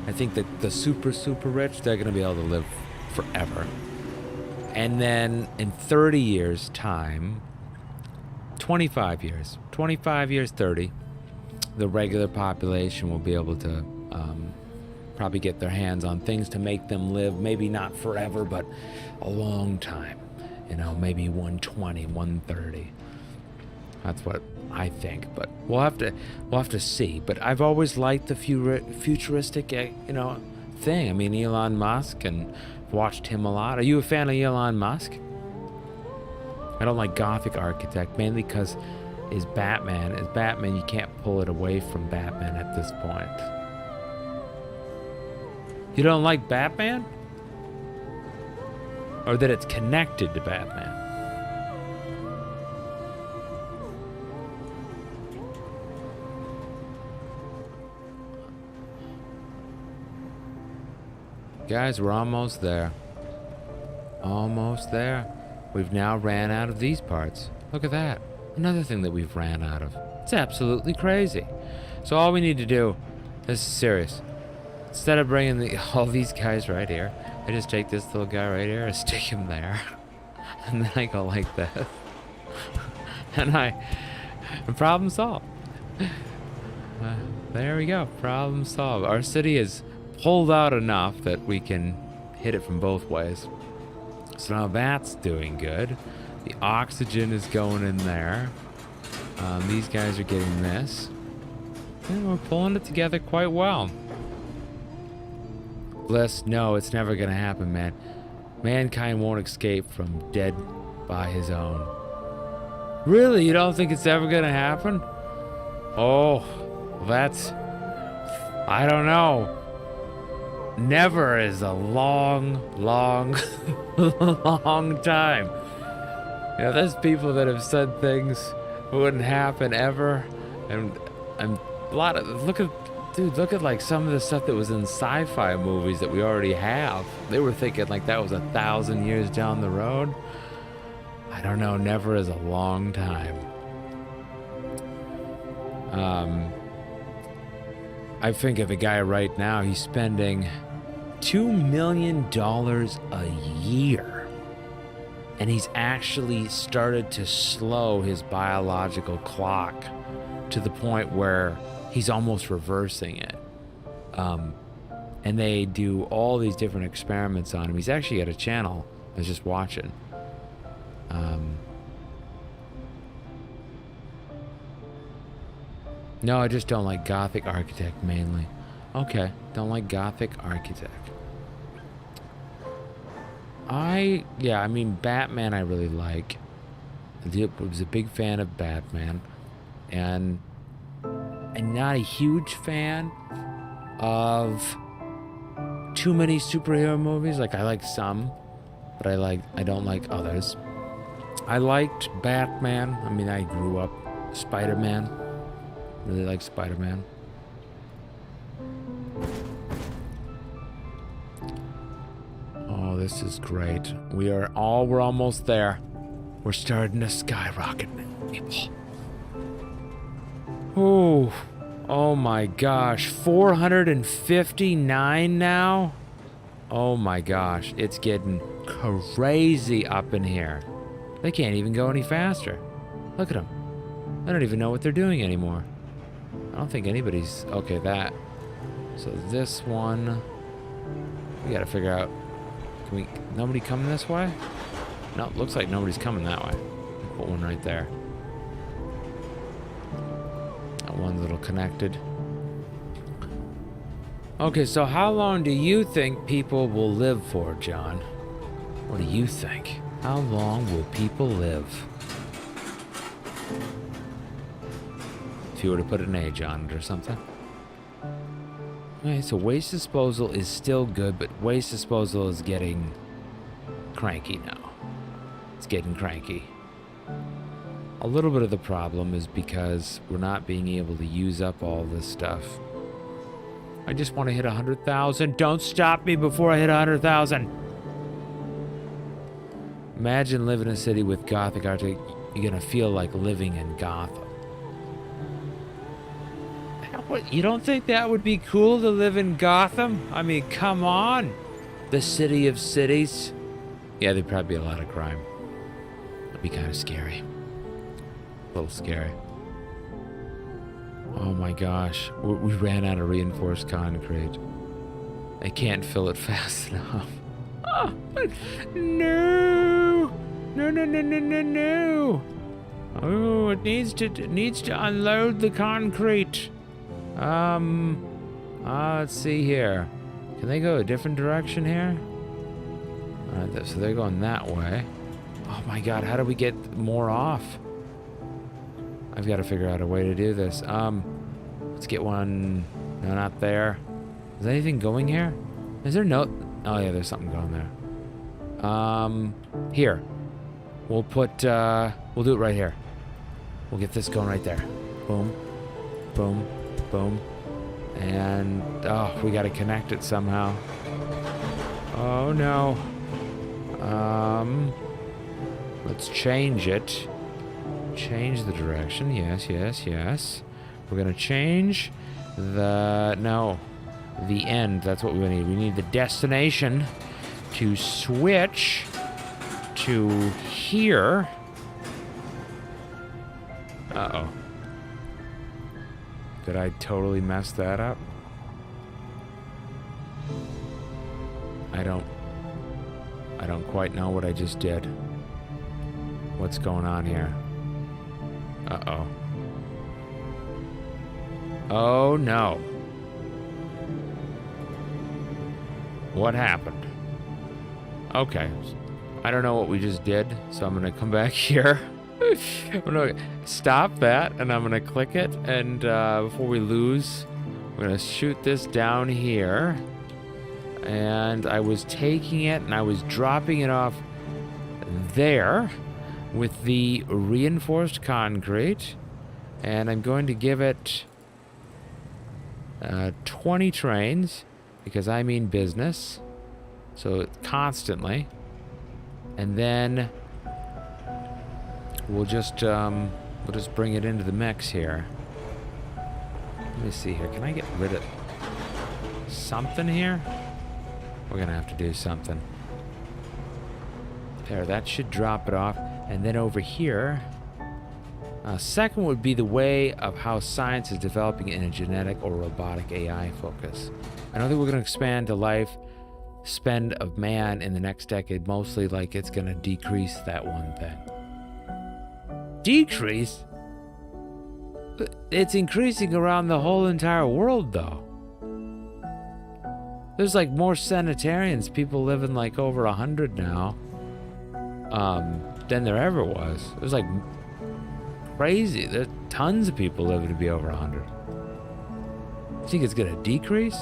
I think that the super rich, they're going to be able to live forever. And then in 30 years' time, 25 years, 30, the regular population will be able to probably get their hands on things to make them live, maybe not forever, but a long time. You know, maybe 120, 130. That's what I think, but we'll have to see. But I've always liked the futuristic, you know, thing. I mean, Elon Musk, and watched him a lot. Are you a fan of Elon Musk? I don't like Gothic architect, mainly because is Batman, you can't pull it away from Batman at this point. You don't like Batman? Or that it's connected to Batman? Guys, we're almost there. Almost there. We've now ran out of these parts. Look at that. Another thing that we've ran out of. It's absolutely crazy. So all we need to do, this is serious. Instead of bringing all these guys right here, I just take this little guy right here, I stick him there. And then I go like this. And problem solved. There we go, problem solved. Our city is pulled out enough that we can hit it from both ways. So now that's doing good. The oxygen is going in there. These guys are getting this. And we're pulling it together quite well. Bliss, no, it's never gonna happen, man. Mankind won't escape from dead by his own. Really? You don't think it's ever gonna happen? Oh, that's... I don't know. Never is a long, long time. You know, there's people that have said things wouldn't happen ever, and a lot of look at like some of the stuff that was in sci-fi movies that we already have. They were thinking like that was 1,000 years down the road. I don't know. Never is a long time. I think of a guy right now. He's spending $2 million a year. And he's actually started to slow his biological clock to the point where he's almost reversing it. And they do all these different experiments on him. He's actually got a channel I was just watching. No, I just don't like Gothic architect mainly. Okay, don't like Gothic architect. I mean, Batman I really like. I was a big fan of Batman. And not a huge fan of too many superhero movies. Like, I like some, but I don't like others. I liked Batman. I mean, I grew up Spider-Man. Really like Spider-Man. Oh, this is great. We're almost there. We're starting to skyrocket, people. Oh, Oh my gosh, 459 now? Oh my gosh, it's getting crazy up in here. They can't even go any faster. Look at them. I don't even know what they're doing anymore. I don't think anybody's... Okay, that. So this one... We gotta figure out... Can we... Nobody coming this way? No, looks like nobody's coming that way. Put one right there. That one's a little connected. Okay, so how long do you think people will live for, John? What do you think? How long will people live? If you were to put an age on it or something. Okay, so waste disposal is still good, but waste disposal is getting cranky now. It's getting cranky. A little bit of the problem is because we're not being able to use up all this stuff. I just want to hit 100,000. Don't stop me before I hit 100,000. Imagine living in a city with Gothic art. You're going to feel like living in Gotham. What, you don't think that would be cool to live in Gotham? I mean, come on. The city of cities. Yeah, there'd probably be a lot of crime. It'd be kind of scary. A little scary. Oh my gosh. We ran out of reinforced concrete. I can't fill it fast enough. Oh, no. No, no, no, no, no, no. Oh, it needs to unload the concrete. Let's see here. Can they go a different direction here? Alright, so they're going that way. Oh my god, how do we get more off? I've got to figure out a way to do this. Let's get one. No, not there. Is anything going here? Is there no... Oh yeah, there's something going there. Here. We'll put, we'll do it right here. We'll get this going right there. Boom. Boom. Boom. And, oh, we gotta connect it somehow. Oh no. Let's change it. Change the direction. Yes, yes, yes. We're gonna change the... No. The end. That's what we need. We need the destination to switch to here. Uh-oh. Did I totally mess that up? I don't quite know what I just did. What's going on here? Uh-oh. Oh, no. What happened? Okay. I don't know what we just did, so I'm gonna come back here. I'm gonna stop that, and I'm gonna click it, and before we lose, we're gonna shoot this down here. And I was taking it, and I was dropping it off there with the reinforced concrete, and I'm going to give it 20 trains, because I mean business, so constantly, and then we'll just bring it into the mix here. Let me see here. Can I get rid of something here? We're gonna have to do something. There, that should drop it off. And then over here, second would be the way of how science is developing in a genetic or robotic AI focus. I don't think we're gonna expand the life span of man in the next decade, mostly like it's gonna decrease that one thing. Decrease? It's increasing around the whole entire world, though. There's like more sanitarians, people living like over 100 now, than there ever was. There's like crazy. There's tons of people living to be over 100. You think it's gonna decrease?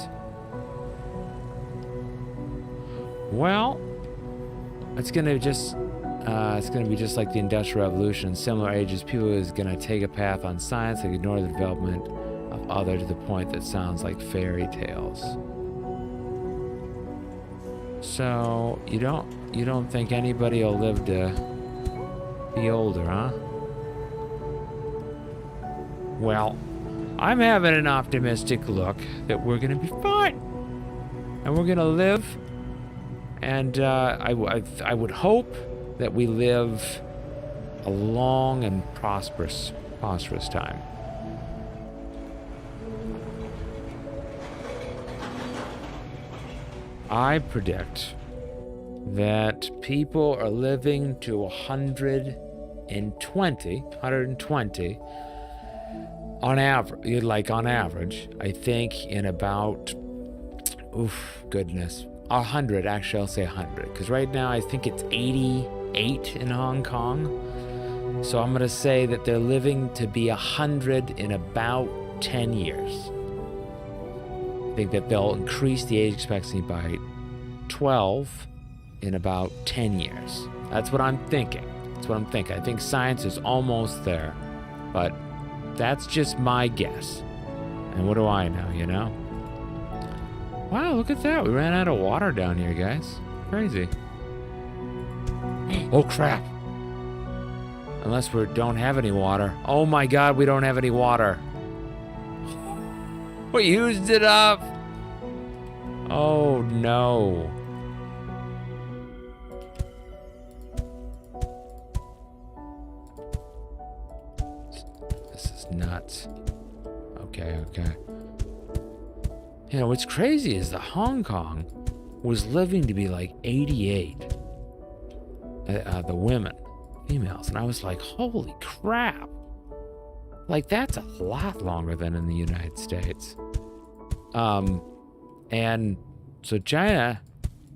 Well, it's gonna just, it's gonna be just like the Industrial Revolution. In similar ages, people is gonna take a path on science and ignore the development of other to the point that sounds like fairy tales. So you don't think anybody will live to be older, huh? Well, I'm having an optimistic look that we're gonna be fine. And we're gonna live. And I would hope that we live a long and prosperous time. I predict that people are living to 120 on average, on average, I think in about, 100, actually I'll say 100, because right now I think it's 88 in Hong Kong. So I'm gonna say that they're living to be 100 in about 10 years. I think that they'll increase the age expectancy by 12 in about 10 years. That's what I'm thinking. I think science is almost there, but that's just my guess. And what do I know, you know? Wow, look at that. We ran out of water down here, guys. Crazy. Oh, crap. Unless we don't have any water. Oh my God, we don't have any water. We used it up. Oh no. This is nuts. Okay. You know, what's crazy is that Hong Kong was living to be like 88. The females. And I was like, holy crap. Like, that's a lot longer than in the United States. And so China,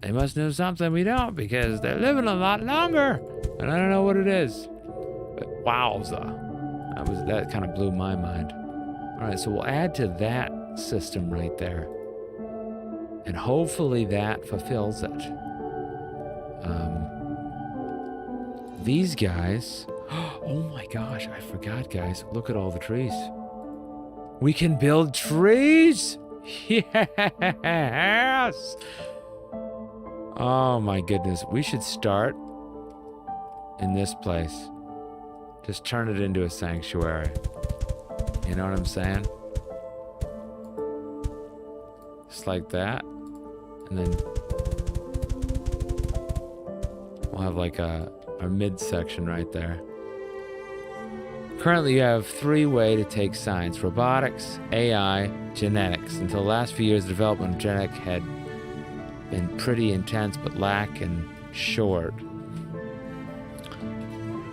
they must know something we don't, because they're living a lot longer. And I don't know what it is. But wowza. That kind of blew my mind. All right, so we'll add to that system right there. And hopefully that fulfills it. These guys, oh my gosh, I forgot, guys. Look at all the trees. We can build trees. Yes. Oh my goodness. We should start in this place. Just turn it into a sanctuary. You know what I'm saying? Just like that. And then we'll have like our midsection right there. Currently, you have 3 ways to take science: robotics, AI, genetics. Until the last few years, the development of genetics had been pretty intense, but lack and short.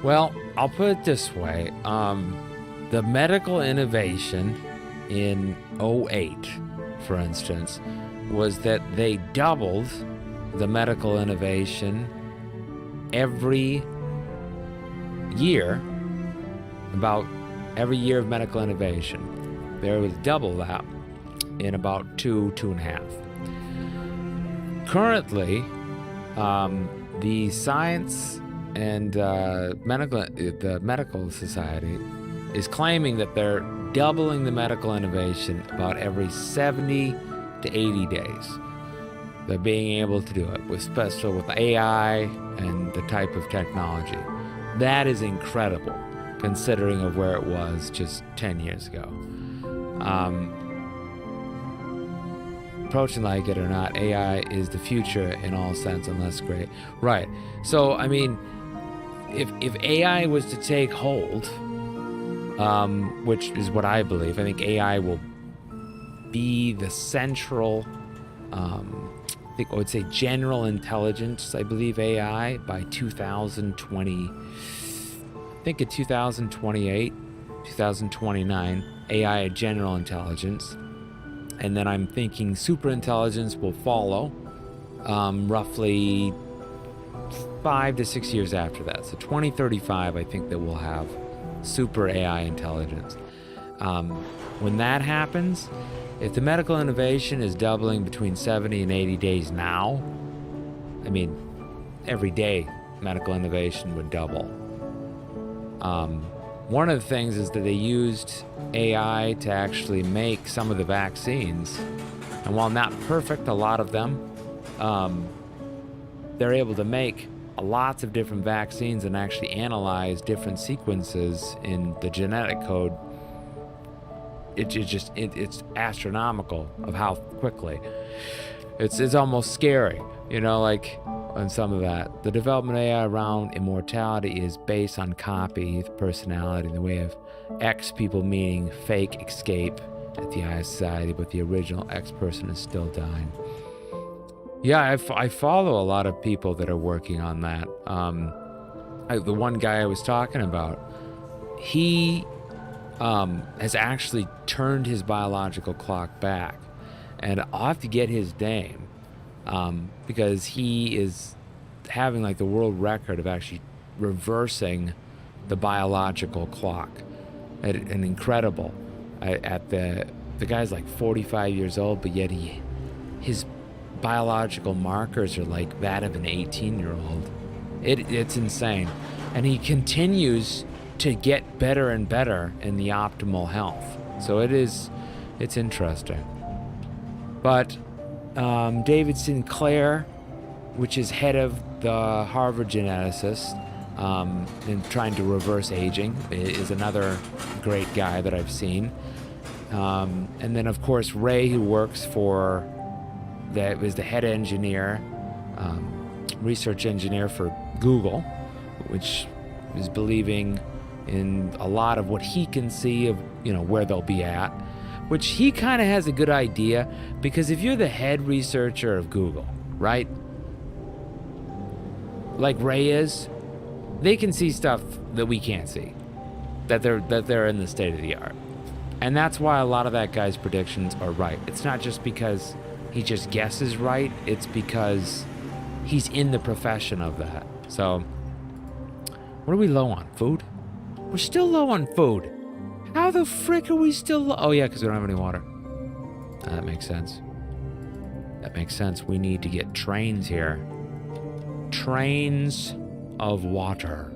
Well, I'll put it this way. The medical innovation in 2008, for instance, was that they doubled the medical innovation every year. About every year of medical innovation, there was double that in about 2.5. Currently, the science and the medical society is claiming that they're doubling the medical innovation about every 70 to 80 days. They're being able to do it, especially with AI and the type of technology. That is incredible, considering of where it was just 10 years ago. Approaching like it or not, AI is the future in all sense, unless great. Right. So, I mean, if AI was to take hold, which is what I believe, I think AI will be the central, I think I would say general intelligence, I believe AI by 2020. I think in 2028, 2029, AI general intelligence. And then I'm thinking super intelligence will follow roughly 5 to 6 years after that. So 2035, I think that we'll have super AI intelligence. When that happens, if the medical innovation is doubling between 70 and 80 days now, I mean, every day medical innovation would double. One of the things is that they used AI to actually make some of the vaccines. And while not perfect, a lot of them, they're able to make lots of different vaccines and actually analyze different sequences in the genetic code it's astronomical of how quickly. It's almost scary, you know, like on some of that. The development of AI around immortality is based on copy, the personality, the way of X people meaning fake escape at the eye of society, but the original X person is still dying. Yeah, I follow a lot of people that are working on that. The one guy I was talking about, he has actually turned his biological clock back, and I'll have to get his name because he is having like the world record of actually reversing the biological clock. An incredible. The guy's like 45 years old, but yet his biological markers are like that of an 18-year-old. It's insane, and he continues to get better and better in the optimal health. So it's interesting. But David Sinclair, which is head of the Harvard geneticist in trying to reverse aging, is another great guy that I've seen. And then of course Ray, who works for was the head engineer, research engineer for Google, which is believing in a lot of what he can see of, you know, where they'll be at, which he kind of has a good idea, because if you're the head researcher of Google, right, like Ray is, they can see stuff that we can't see, that they're in the state of the art. And that's why a lot of that guy's predictions are right. It's not just because he just guesses right, it's because he's in the profession of that. So, what are we low on? Food? We're still low on food. How the frick are we still low? Oh yeah, because we don't have any water. That makes sense. That makes sense. We need to get trains here. Trains of water.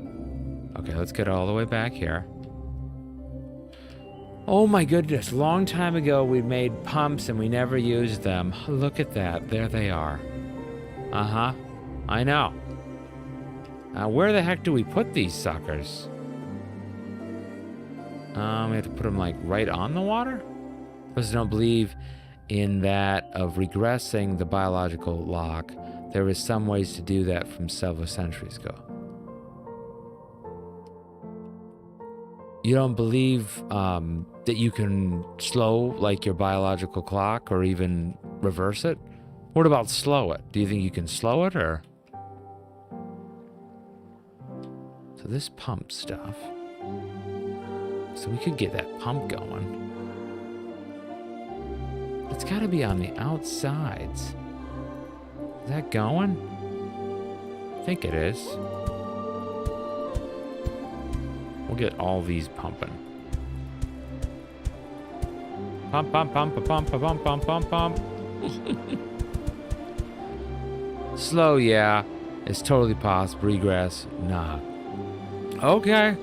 Okay, let's get all the way back here. Oh my goodness, long time ago we made pumps and we never used them. Look at that, there they are. Uh-huh, I know. Where the heck do we put these suckers? We have to put them like right on the water? Because I don't believe in that of regressing the biological lock. There is some ways to do that from several centuries ago. You don't believe that you can slow like your biological clock or even reverse it? What about slow it? Do you think you can slow it, or? So this pump stuff. So we could get that pump going. It's gotta be on the outsides. Is that going? I think it is. We'll get all these pumping. Pump, pump, pump, pump, pump, pump, pump, pump, pump. Slow, yeah. It's totally possible. Regress, nah. Okay.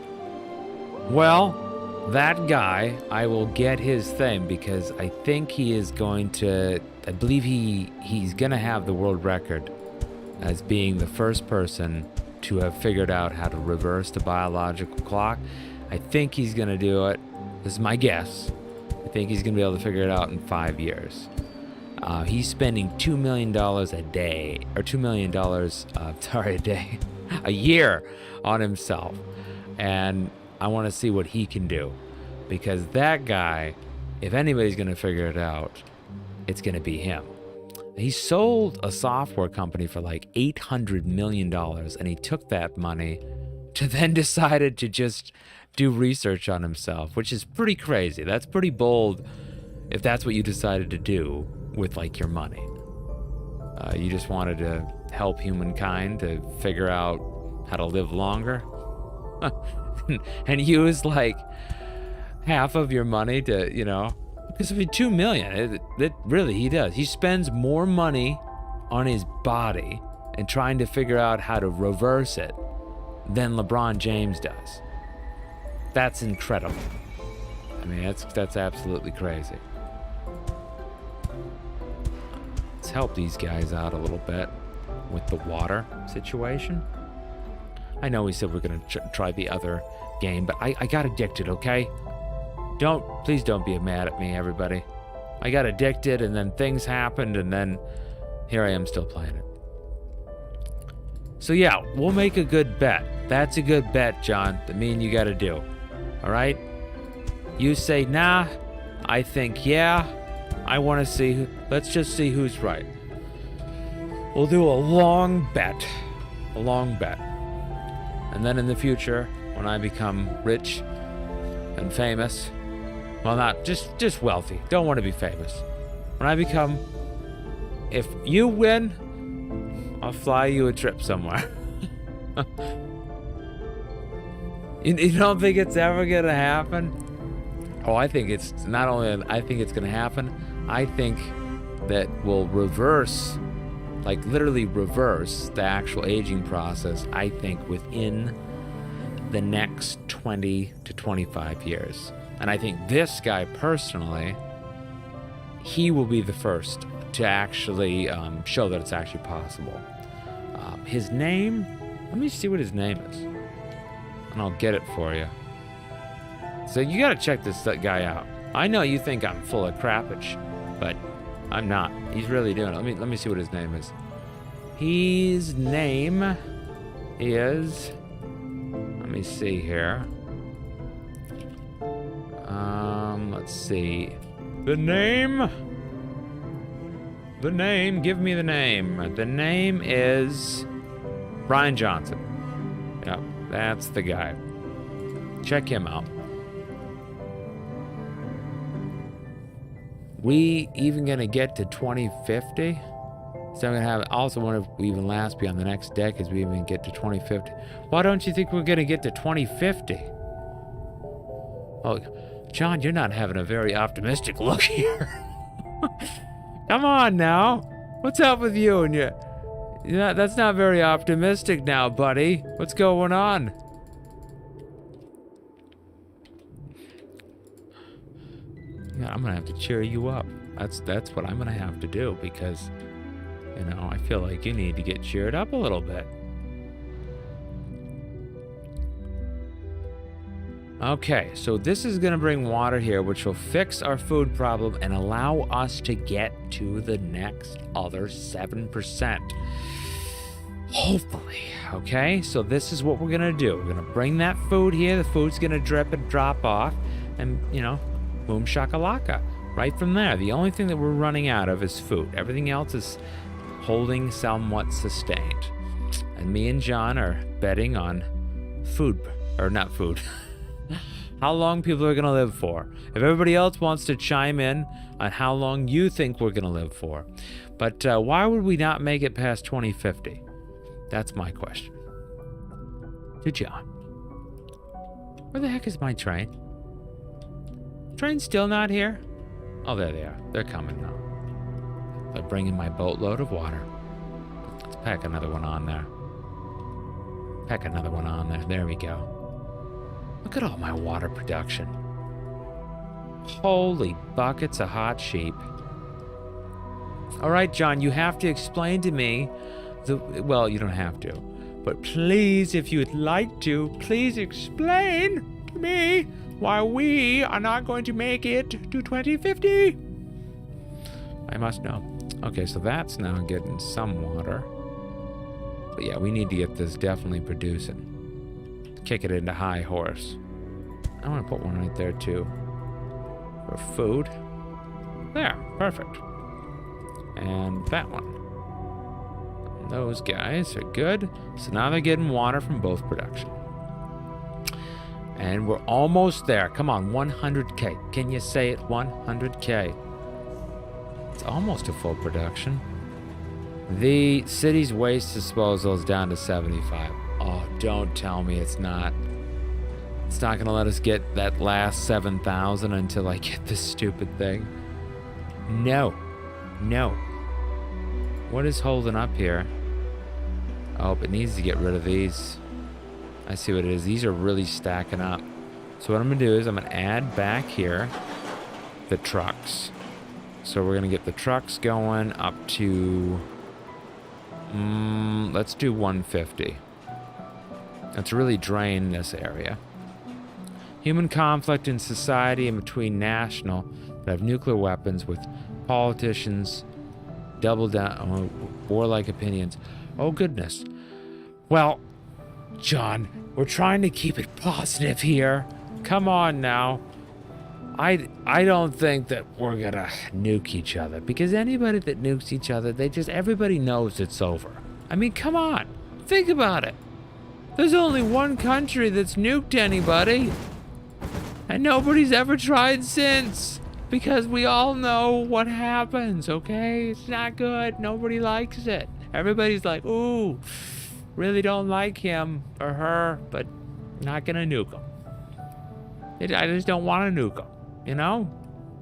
Well, that guy, I will get his thing because I think he is going to, I believe he's going to have the world record as being the first person to have figured out how to reverse the biological clock. I think he's going to do it. This is my guess. I think he's going to be able to figure it out in 5 years. He's spending $2 million a day, or $2 million, a day, a year on himself. And I want to see what he can do. Because that guy, if anybody's going to figure it out, it's going to be him. He sold a software company for like $800 million, and he took that money to then decided to just do research on himself, which is pretty crazy. That's pretty bold if that's what you decided to do with like your money. You just wanted to help humankind to figure out how to live longer and use like half of your money to, you know, because if $2 million, it really, he does. He spends more money on his body and trying to figure out how to reverse it than LeBron James does. That's incredible. I mean, that's absolutely crazy. Let's help these guys out a little bit with the water situation. I know we said we're gonna try the other game, but I got addicted, okay? Please don't be mad at me, everybody. I got addicted, and then things happened, and then here I am still playing it. So yeah, we'll make a good bet. That's a good bet, John, that me and you gotta do. All right? You say, nah. I think, yeah. I want to see. Let's just see who's right. We'll do a long bet. A long bet. And then in the future, when I become rich and famous, well, not just wealthy. Don't want to be famous. When I become, if you win, I'll fly you a trip somewhere. You don't think it's ever gonna happen? Oh, I think it's not only. I think it's gonna happen. I think that will reverse, like literally reverse the actual aging process. I think within the next 20 to 25 years. And I think this guy personally, he will be the first to actually show that it's actually possible. His name, let me see what his name is, and I'll get it for you. So you gotta check this guy out. I know you think I'm full of crappage, but I'm not. He's really doing it. Let me see what his name is. His name is, let me see here. Let's see. The name, give me the name. The name is Brian Johnson. Yep, that's the guy. Check him out. We even gonna get to 2050? So I'm gonna have, also wonder if we even last beyond the next decade as we even get to 2050. Why don't you think we're gonna get to 2050? Oh, John, you're not having a very optimistic look here. Come on now. What's up with you and you? That's not very optimistic now, buddy. What's going on? Yeah, I'm gonna have to cheer you up. That's what I'm gonna have to do, because, you know, I feel like you need to get cheered up a little bit. Okay, so this is gonna bring water here, which will fix our food problem and allow us to get to the next other 7%. Hopefully, okay? So this is what we're gonna do. We're gonna bring that food here. The food's gonna drip and drop off, and, you know, boom shakalaka. Right from there. The only thing that we're running out of is food. Everything else is holding somewhat sustained. And me and John are betting on food, or not food. How long people are gonna live for. If everybody else wants to chime in on how long you think we're gonna live for. But why would we not make it past 2050? That's my question. To John. Where the heck is my train? Train's still not here? Oh, there they are. They're coming now. They're bringing my boatload of water. Let's pack another one on there. Pack another one on there. There we go. Look at all my water production. Holy buckets of hot sheep. All right, John, you have to explain to me well, you don't have to, but please, if you'd like to, please explain to me why we are not going to make it to 2050. I must know. Okay, so that's now getting some water. But yeah, we need to get this definitely producing. Kick it into high horse. I want to put one right there too. For food. There, perfect. And that one. And those guys are good. So now they're getting water from both production. And we're almost there. Come on, 100K. Can you say it? 100K. It's almost a full production. The city's waste disposal is down to 75. Oh, don't tell me it's not. It's not gonna let us get that last 7,000 until I get this stupid thing. No. No. What is holding up here? Oh, it needs to get rid of these. I see what it is. These are really stacking up. So what I'm gonna do is I'm gonna add back here the trucks. So we're gonna get the trucks going up to, let's do 150. Let's really drain this area. Human conflict in society and between national that have nuclear weapons with politicians double down on warlike opinions. Oh, goodness. Well, John, we're trying to keep it positive here. Come on now. I don't think that we're gonna nuke each other, because anybody that nukes each other, everybody knows it's over. I mean, come on. Think about it. There's only one country that's nuked anybody, and nobody's ever tried since, because we all know what happens, okay? It's not good. Nobody likes it. Everybody's like, ooh, really don't like him or her, but not gonna nuke him. I just don't want to nuke them, you know?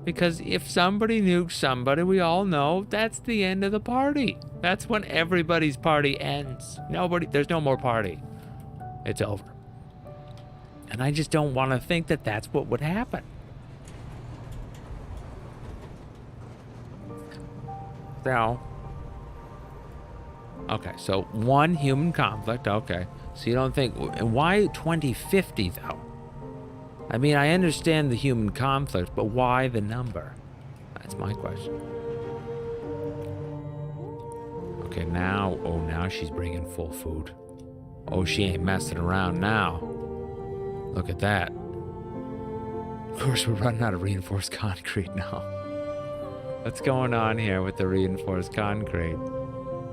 Because if somebody nukes somebody, we all know that's the end of the party. That's when everybody's party ends. There's no more party. It's over. And I just don't want to think that that's what would happen. So, okay, so one human conflict, okay. So you don't think, why 2050 though? I mean, I understand the human conflict, but why the number? That's my question. Okay, now, oh, now she's bringing full food. Oh, she ain't messing around now. Look at that. Of course, we're running out of reinforced concrete now. What's going on here with the reinforced concrete?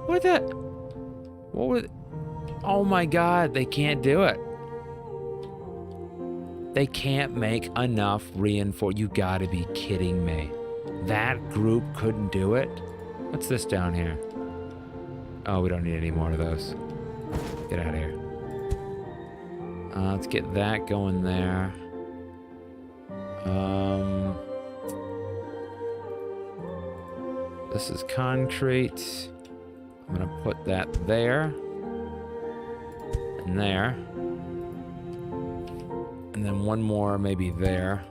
What was, oh my God, they can't do it. They can't make enough reinforced. You gotta be kidding me. That group couldn't do it? What's this down here? Oh, we don't need any more of those. Get out of here. Let's get that going there. This is concrete. I'm gonna put that there. And there. And then one more maybe there.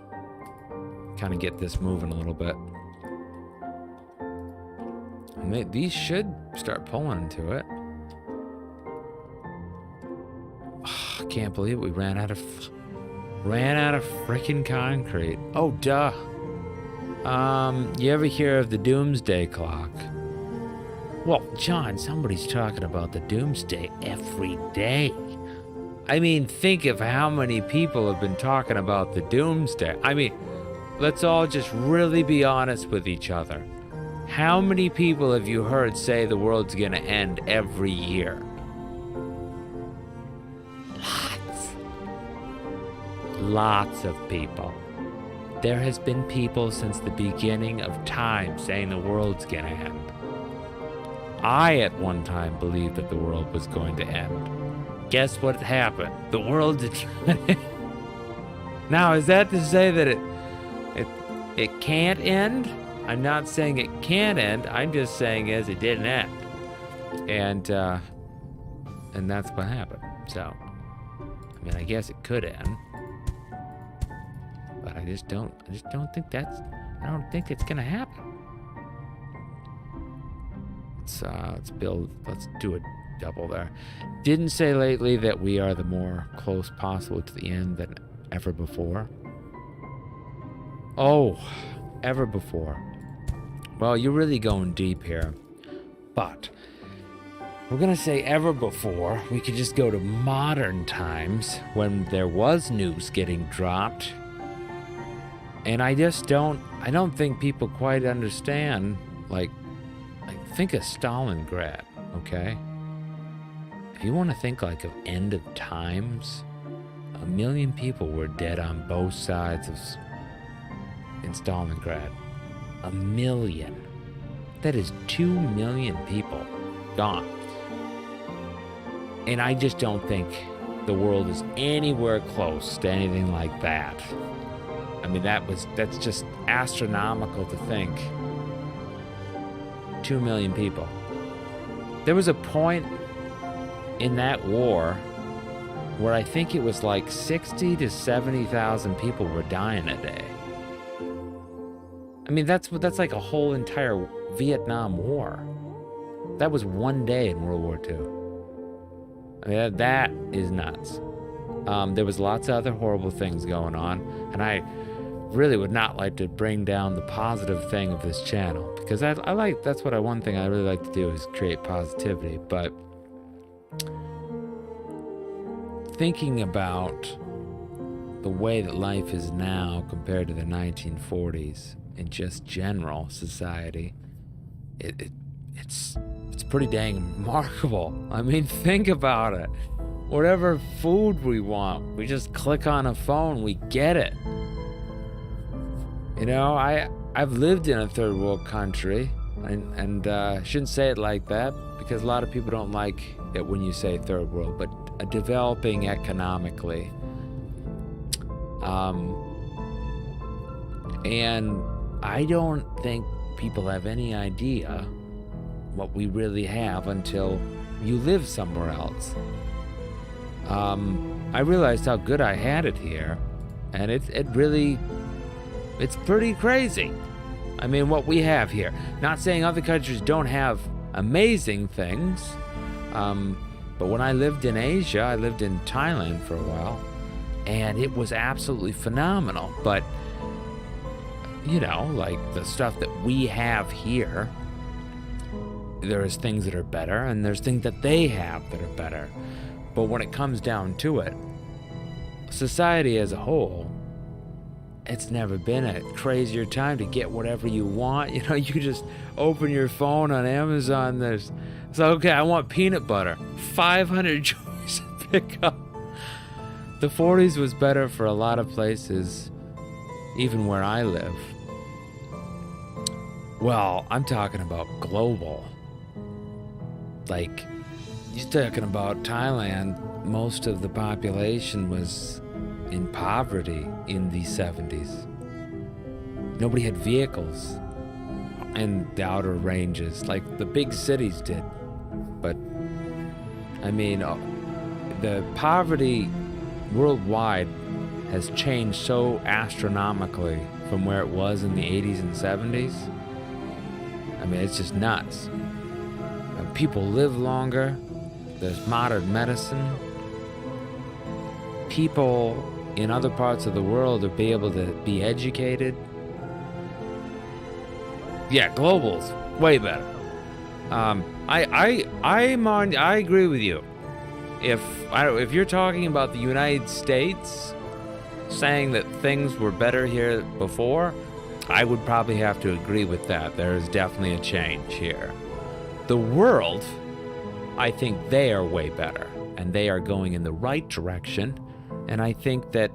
Kind of get this moving a little bit. And these should start pulling into it. Oh, I can't believe it. We ran out of freaking concrete. Oh, duh. You ever hear of the doomsday clock? Well, John, somebody's talking about the doomsday every day. I mean, think of how many people have been talking about the doomsday. I mean, let's all just really be honest with each other. How many people have you heard say the world's gonna end every year? Lots of people. There has been people since the beginning of time saying the world's gonna end. I at one time believed that the world was going to end. Guess what happened? The world did. Now, is that to say that it can't end? I'm not saying it can't end. I'm just saying it didn't end. And that's what happened. So, I mean, I guess it could end. But I don't think it's gonna happen. Let's do a double there. Didn't say lately that we are the more close possible to the end than ever before. Oh, ever before. Well, you're really going deep here. But we're gonna say ever before. We could just go to modern times when there was news getting dropped. And I don't think people quite understand, like think of Stalingrad, okay? If you want to think like of end of times, 1 million people were dead on both sides in Stalingrad. 1 million. That is 2 million people gone. And I just don't think the world is anywhere close to anything like that. I mean, that's just astronomical to think. 2 million people. There was a point in that war where I think it was like 60 to 70,000 people were dying a day. I mean, that's like a whole entire Vietnam War. That was one day in World War II. I mean, that is nuts. There was lots of other horrible things going on, and I really would not like to bring down the positive thing of this channel, because I like, that's what one thing I really like to do is create positivity. But thinking about the way that life is now compared to the 1940s in just general society, it's pretty dang remarkable. I mean, think about it. Whatever food we want, we just click on a phone, we get it. You know, I've lived in a third world country, and shouldn't say it like that, because a lot of people don't like it when you say third world, but developing economically. And I don't think people have any idea what we really have until you live somewhere else. I realized how good I had it here, and it's pretty crazy. I mean, what we have here. Not saying other countries don't have amazing things, but when I lived in Asia, I lived in Thailand for a while, and it was absolutely phenomenal. But, you know, like the stuff that we have here, there's things that are better, and there's things that they have that are better. But when it comes down to it, society as a whole, it's never been a crazier time to get whatever you want. You know, you could just open your phone on Amazon. It's okay, I want peanut butter. 500 choices to pick up. The 40s was better for a lot of places, even where I live. Well, I'm talking about global. Like, you're talking about Thailand, most of the population was in poverty in the 70s. Nobody had vehicles in the outer ranges like the big cities did. But, I mean, the poverty worldwide has changed so astronomically from where it was in the 80s and 70s. I mean, it's just nuts. People live longer. There's modern medicine. People in other parts of the world are be able to be educated. Yeah, global's way better. I agree with you. If you're talking about the United States, saying that things were better here before, I would probably have to agree with that. There is definitely a change here. The world, I think they are way better, and they are going in the right direction. And I think that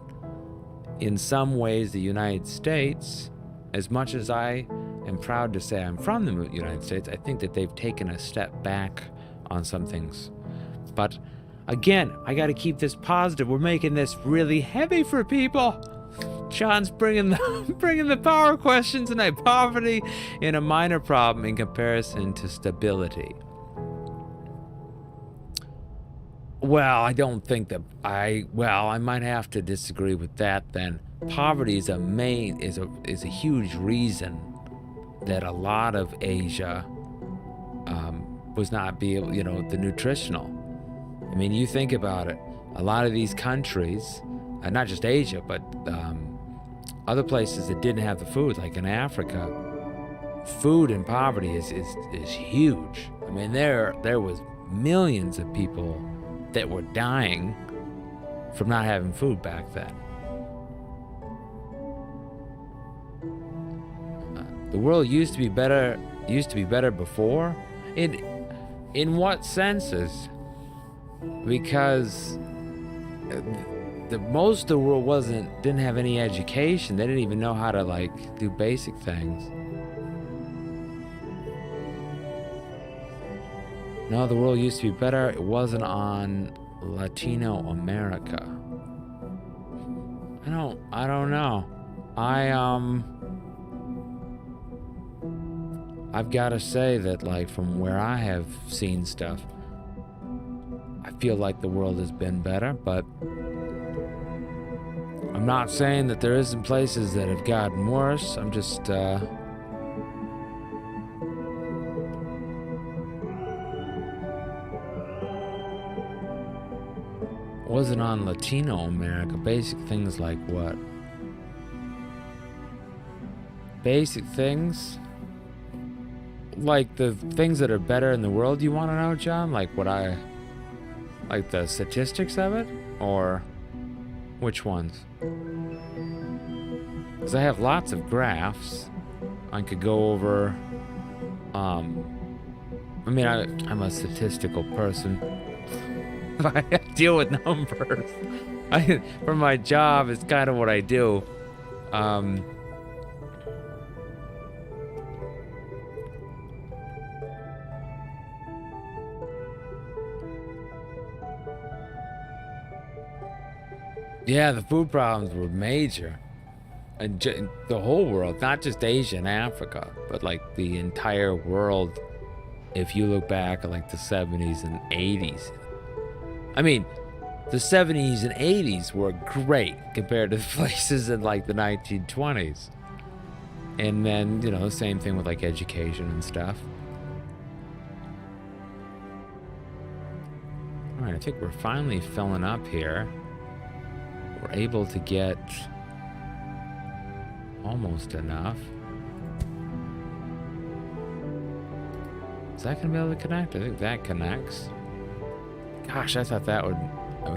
in some ways the United States, as much as I am proud to say I'm from the United States, I think that they've taken a step back on some things. But again, I got to keep this positive. We're making this really heavy for people. John's bringing the power questions, and poverty in a minor problem in comparison to stability. Well, I don't think that I might have to disagree with that then. Poverty is a huge reason that a lot of Asia was not the nutritional. I mean, you think about it, a lot of these countries, not just Asia, but other places that didn't have the food, like in Africa, food and poverty is huge. I mean, there was millions of people that were dying from not having food back then. The world used to be better before. In what senses? Because most of the world didn't have any education. They didn't even know how to do basic things. No, the world used to be better. It wasn't on Latino America. I don't know. I've got to say that, from where I have seen stuff, I feel like the world has been better, but I'm not saying that there isn't places that have gotten worse. I'm just, wasn't on Latino America. Basic things like what? Basic things? Like the things that are better in the world you want to know, John? Like like the statistics of it? Or which ones? Because I have lots of graphs. I could go over, I mean, I'm a statistical person. I deal with numbers. For my job, it's kind of what I do. Yeah, the food problems were major. And the whole world, not just Asia and Africa, but like the entire world. If you look back at like the 70s and 80s. I mean, the 70s and 80s were great compared to places in like the 1920s. And then, you know, same thing with like education and stuff. All right, I think we're finally filling up here. We're able to get almost enough. Is that gonna be able to connect? I think that connects. Gosh, I thought that would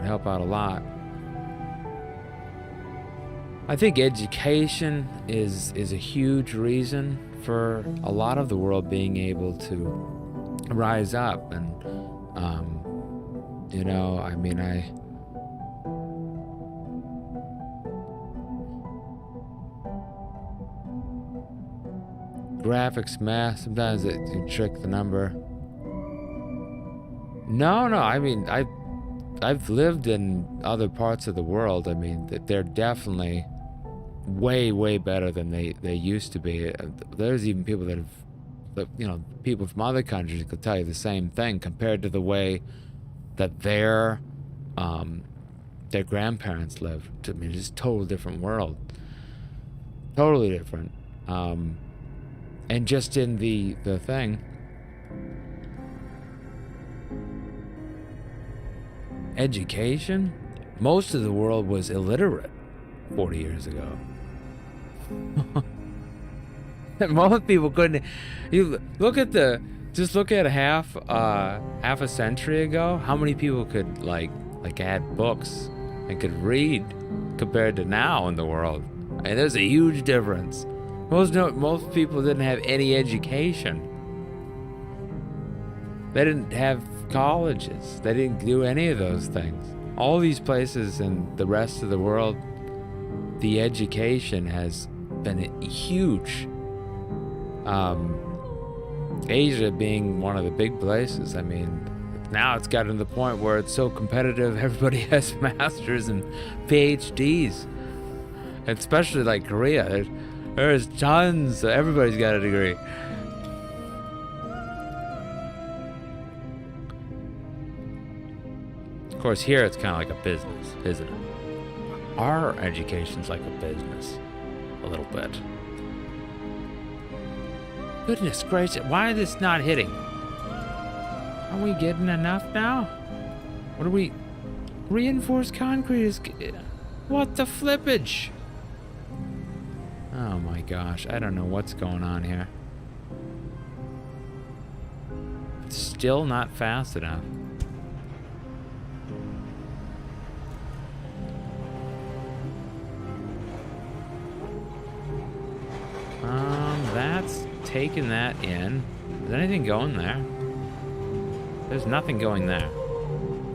help out a lot. I think education is a huge reason for a lot of the world being able to rise up. And you know, I mean, graphics, math, sometimes it can trick the number. No, I mean, I've lived in other parts of the world. I mean, they're definitely way better than they used to be. There's even people that have, you know, people from other countries could tell you the same thing compared to the way that their grandparents lived. I mean, it's a total different world. Totally different. And just in the thing, education, most of the world was illiterate 40 years ago. Most people couldn't. You look at just look at half a century ago. How many people could like add books and could read compared to now in the world? And there's a huge difference. Most people didn't have any education. They didn't have colleges. They didn't do any of those things. All these places in the rest of the world, the education has been huge. Asia being one of the big places. I mean, now it's gotten to the point where it's so competitive, everybody has masters and PhDs. Especially like Korea. There's tons. Everybody's got a degree. Of course, here it's kind of like a business, isn't it? Our education's like a business. A little bit. Goodness gracious, why is this not hitting? Are we getting enough now? What are we... Reinforced concrete is... What the flippage? Oh my gosh, I don't know what's going on here. It's still not fast enough. That's taking that in. Is anything going there? There's nothing going there.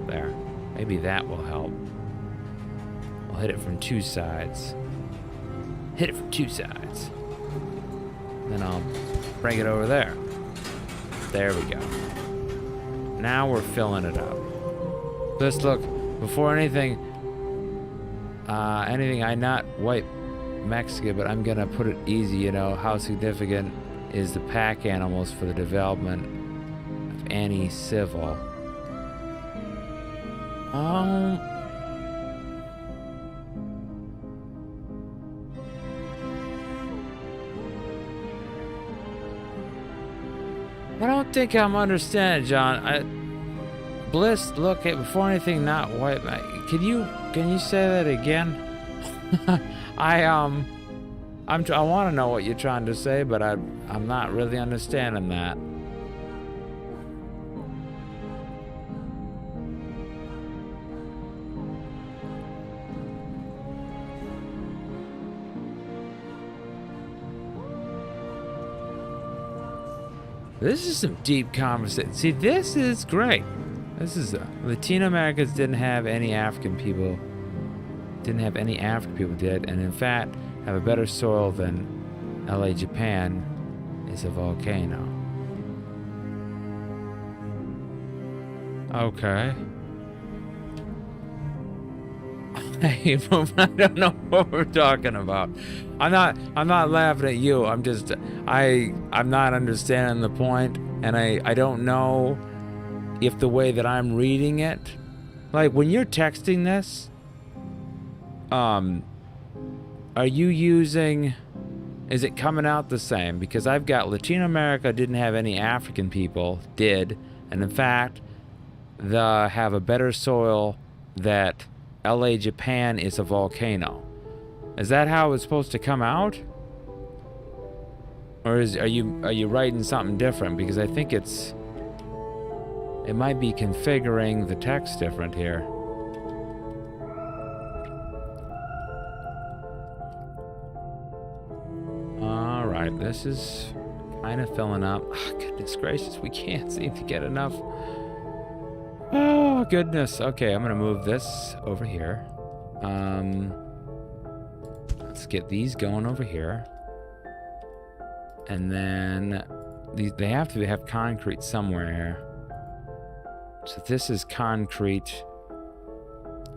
There. Maybe that will help. I'll hit it from two sides. Hit it from two sides. Then I'll bring it over there. There we go. Now we're filling it up. Let's look. Before anything I not wipe Mexico, but I'm gonna put it easy, you know, how significant is the pack animals for the development of any civil? I don't think I'm understanding, John. Bliss, look, before anything not white. Can you say that again? I want to know what you're trying to say, but I'm not really understanding that. This is some deep conversation. See, this is great. This is Latino Americans didn't have any African people. Didn't have any African people did, and in fact have a better soil than LA, Japan is a volcano. Okay. I don't know what we're talking about. I'm not laughing at you. I'm not understanding the point, and I don't know if the way that I'm reading it, like when you're texting this, are you using, is it coming out the same? Because I've got Latino America didn't have any African people, did, and in fact, have a better soil that LA, Japan is a volcano. Is that how it's supposed to come out? Or are you writing something different? Because I think it might be configuring the text different here. All right, this is kind of filling up. Oh, goodness gracious, we can't seem to get enough. Oh, goodness. Okay, I'm going to move this over here. Let's get these going over here. And then they have to have concrete somewhere here. So this is concrete.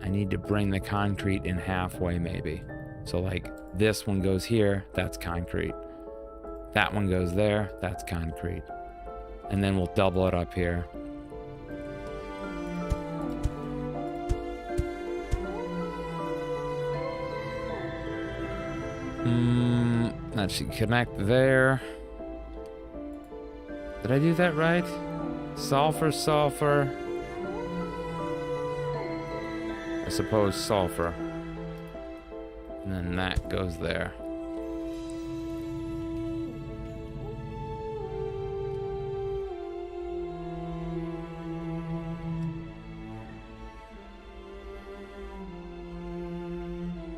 I need to bring the concrete in halfway maybe. So like this one goes here, that's concrete. That one goes there, that's concrete. And then we'll double it up here. That should connect there. Did I do that right? Sulfur, sulfur. I suppose sulfur. And then that goes there.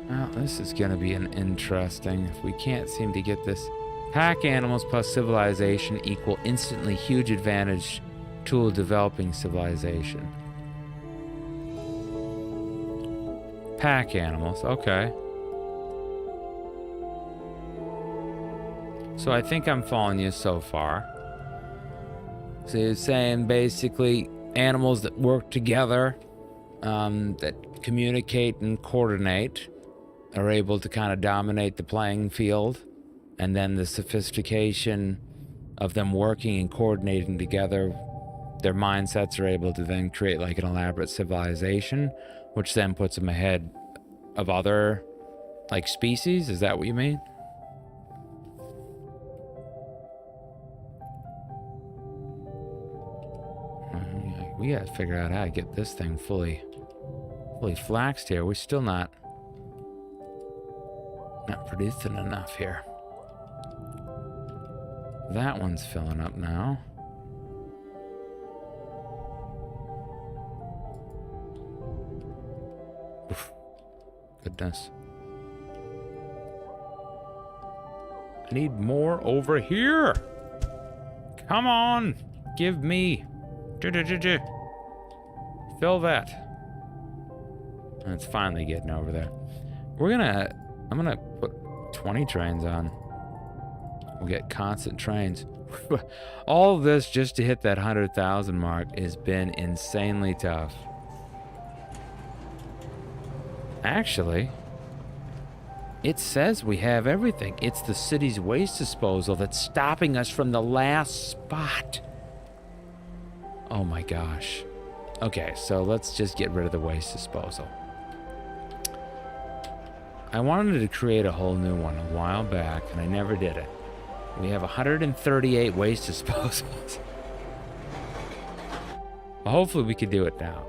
Well, this is going to be an interesting, if we can't seem to get this. Pack animals plus civilization equal instantly huge advantage tool developing civilization. Pack animals, okay. So I think I'm following you so far. So you're saying basically animals that work together, that communicate and coordinate, are able to kind of dominate the playing field, and then the sophistication of them working and coordinating together, their mindsets are able to then create like an elaborate civilization, which then puts them ahead of other like species. Is that what you mean? We gotta figure out how to get this thing fully flaxed here. We're still not producing enough here. That one's filling up now. Oof. Goodness. I need more over here. Come on. Give me. Fill that. And it's finally getting over there. I'm gonna put 20 trains on. We'll get constant trains. All of this just to hit that 100,000 mark has been insanely tough. Actually, it says we have everything. It's the city's waste disposal that's stopping us from the last spot. Oh my gosh. Okay, so let's just get rid of the waste disposal. I wanted to create a whole new one a while back, and I never did it. We have 138 waste disposals. Well, hopefully we can do it now.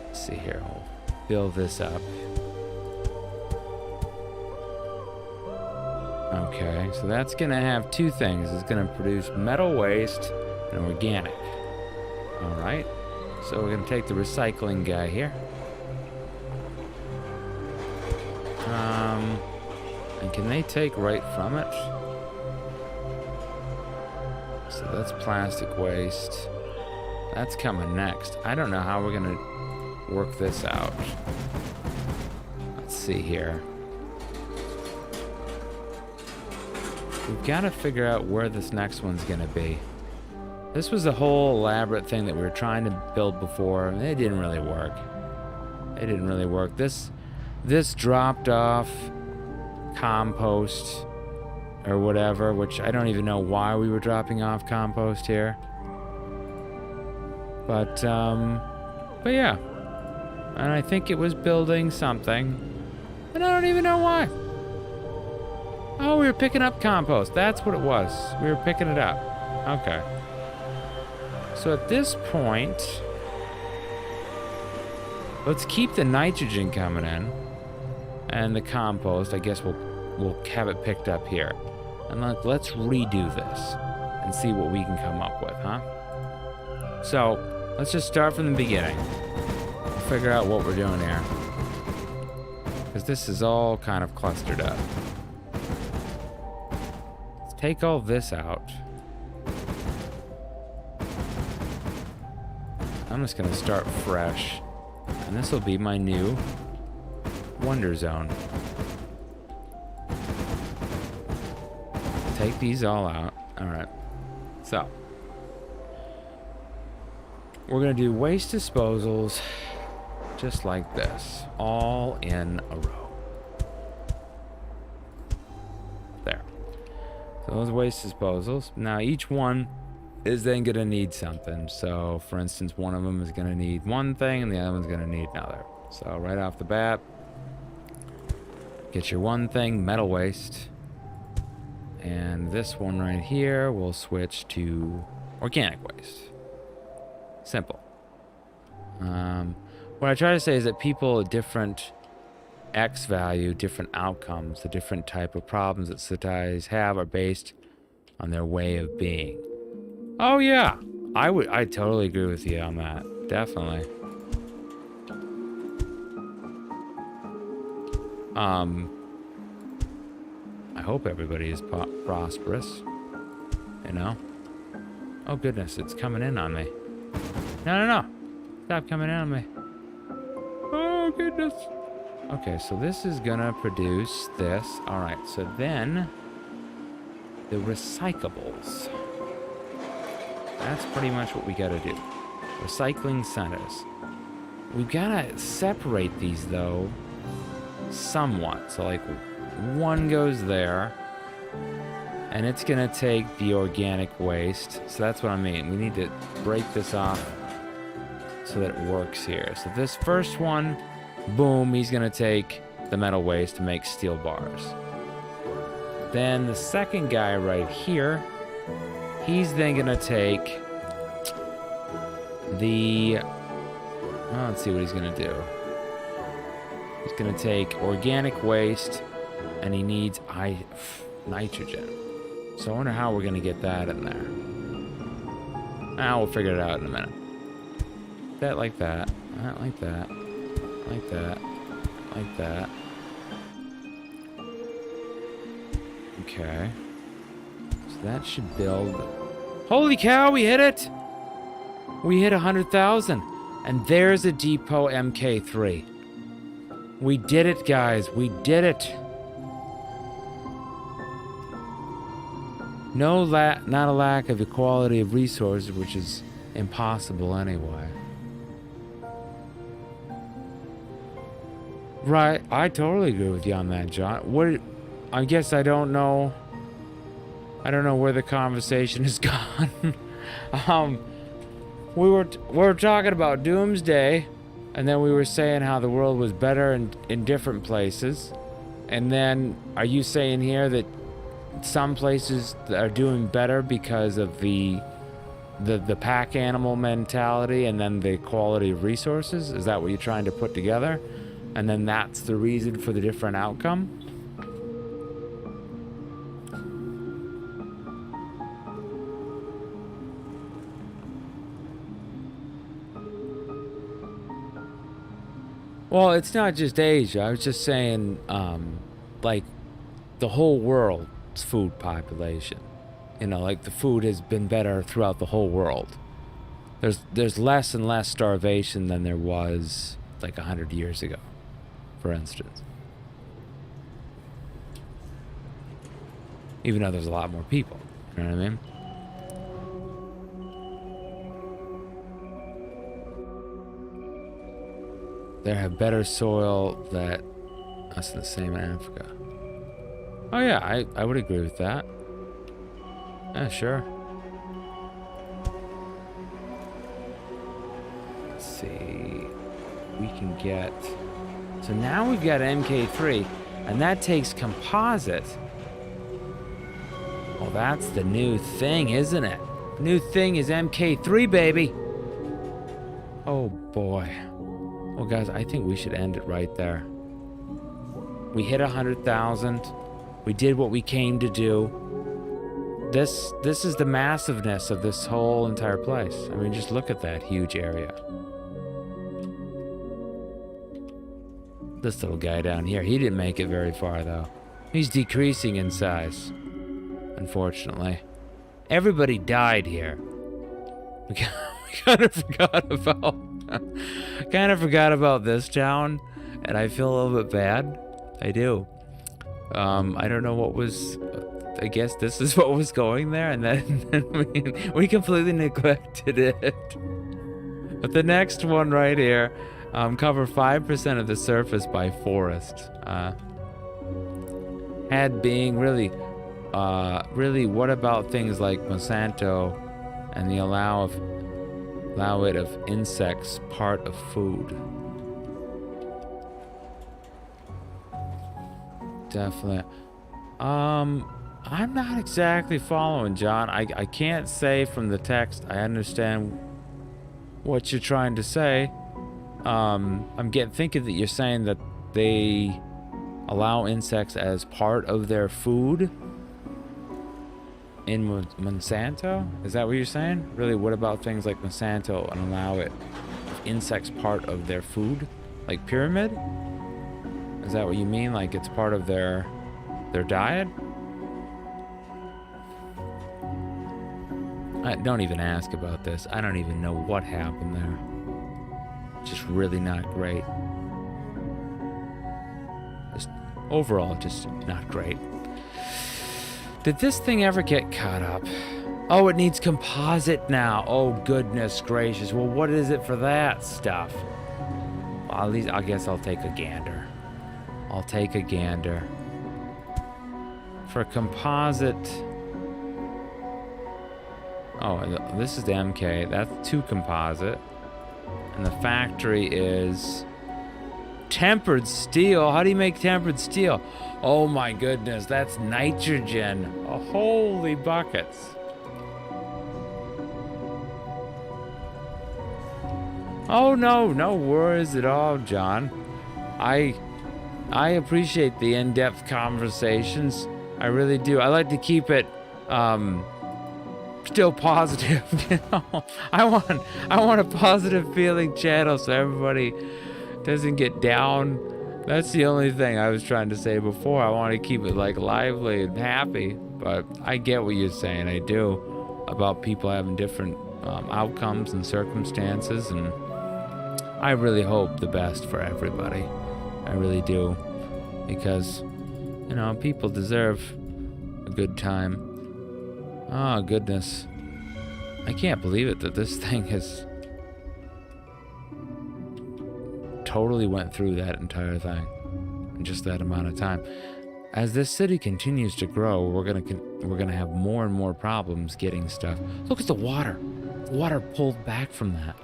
Let's see here. We'll build this up. Okay, so that's gonna have two things. It's gonna produce metal waste and organic. All right, so we're gonna take the recycling guy here. And can they take right from it? So that's plastic waste. That's coming next. I don't know how we're gonna work this out. Let's see here. We've got to figure out where this next one's gonna be. This was a whole elaborate thing that we were trying to build before, and it didn't really work. It didn't really work. This dropped off compost or whatever, which I don't even know why we were dropping off compost here. But yeah. And I think it was building something, and I don't even know why. Oh, we were picking up compost. That's what it was. We were picking it up. Okay. So at this point, let's keep the nitrogen coming in, and the compost. I guess we'll have it picked up here, and let's redo this and see what we can come up with, huh? So let's just start from the beginning. We'll figure out what we're doing here, because this is all kind of clustered up. Let's take all this out. I'm just gonna start fresh, and this will be my new wonder zone. Take these all out. All right. So we're gonna do waste disposals just like this, all in a row. There. So those waste disposals. Now each one is then gonna need something. So for instance, one of them is gonna need one thing and the other one's gonna need another. So right off the bat, get your one thing, metal waste. And this one right here will switch to organic waste. Simple. What I try to say is that people at different X value, different outcomes, the different type of problems that societies have are based on their way of being. Oh yeah, I totally agree with you on that. Definitely. I hope everybody is prosperous, you know? Oh goodness, it's coming in on me. No. Stop coming in on me. Oh goodness. Okay, so this is gonna produce this. All right, so then the recyclables. That's pretty much what we gotta do. Recycling centers. We've gotta separate these though somewhat. So like one goes there, and it's gonna take the organic waste. So that's what I mean. We need to break this off so that it works here. So this first one, boom, he's gonna take the metal waste to make steel bars. Then the second guy right here, he's then gonna take the, oh, let's see what he's gonna do. He's gonna take organic waste, and he needs nitrogen. So I wonder how we're gonna get that in there. Now we'll figure it out in a minute. That like that, that like that, like that, like that. Okay. So that should build. Holy cow, we hit it! We hit 100,000. And there's a depot MK3. We did it, guys. We did it. Not a lack of equality of resources, which is impossible anyway. Right, I totally agree with you on that, John. I guess I don't know. I don't know where the conversation has gone. We were talking about doomsday, And then we were saying how the world was better in different places. And then are you saying here that some places are doing better because of the pack animal mentality and then the quality of resources? Is that what you're trying to put together? And then that's the reason for the different outcome? Well, it's not just Asia. I was just saying, like, the whole world's food population. You know, like, the food has been better throughout the whole world. There's less and less starvation than there was, like, 100 years ago, for instance. Even though there's a lot more people. You know what I mean? They have better soil that that's the same in Africa. Oh yeah, I would agree with that. Yeah, sure. Let's see. We can get... So now we've got MK3, and that takes composite. Well, that's the new thing, isn't it? New thing is MK3, baby. Oh boy. Well, guys, I think we should end it right there. We hit 100,000. We did what we came to do. This is the massiveness of this whole entire place. I mean, just look at that huge area. This little guy down here, he didn't make it very far, though. He's decreasing in size, unfortunately. Everybody died here. We kind of forgot about... kind of forgot about this town, and I feel a little bit bad. I do. I don't know what was... I guess this is what was going there, and then we completely neglected it. But the next one right here, cover 5% of the surface by forest. Had being really, what about things like Monsanto and the allow it of insects part of food? Definitely. I'm not exactly following, John. I can't say from the text I understand what you're trying to say. I'm thinking that you're saying that they allow insects as part of their food in Monsanto? Is that what you're saying? Really, what about things like Monsanto and allow it insects part of their food? Like pyramid? Is that what you mean? Like it's part of their diet? Don't even ask about this. I don't even know what happened there. Just really not great. Just overall, just not great. Did this thing ever get caught up? Oh, it needs composite now. Oh, goodness gracious. Well, what is it for that stuff? Well, at least I guess I'll take a gander. I'll take a gander. For composite... Oh, this is the MK. That's 2 composite. And the factory is... tempered steel. How do you make tempered steel? Oh my goodness, that's nitrogen. Oh, holy buckets. Oh no worries at all, John. I appreciate the in-depth conversations. I really do. I like to keep it still positive, you know. I want a positive feeling channel so everybody doesn't get down. That's the only thing I was trying to say before. I want to keep it like lively and happy, but I get what you're saying. I do, about people having different outcomes and circumstances, and I really hope the best for everybody. I really do, because you know, people deserve a good time. Oh goodness, I can't believe it that this thing has totally went through that entire thing in just that amount of time. As this city continues to grow, we're gonna have more and more problems getting stuff. Look at the water. The water pulled back from that.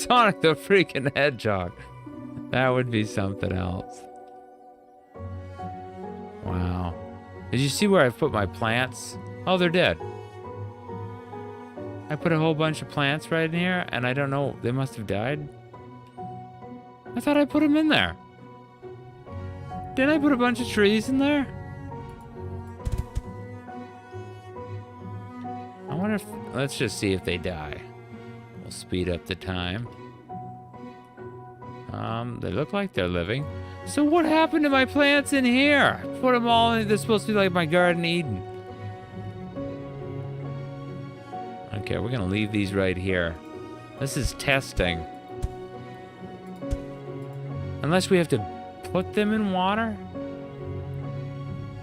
Sonic the freaking Hedgehog. That would be something else. Wow. Did you see where I put my plants? Oh, they're dead. I put a whole bunch of plants right in here, and I don't know. They must have died. I thought I put them in there. Didn't I put a bunch of trees in there? I wonder if... Let's just see if they die. We'll speed up the time. They look like they're living. So what happened to my plants in here? I put them all in. They're supposed to be like my Garden Eden. Okay, we're gonna leave these right here. This is testing. Unless we have to put them in water?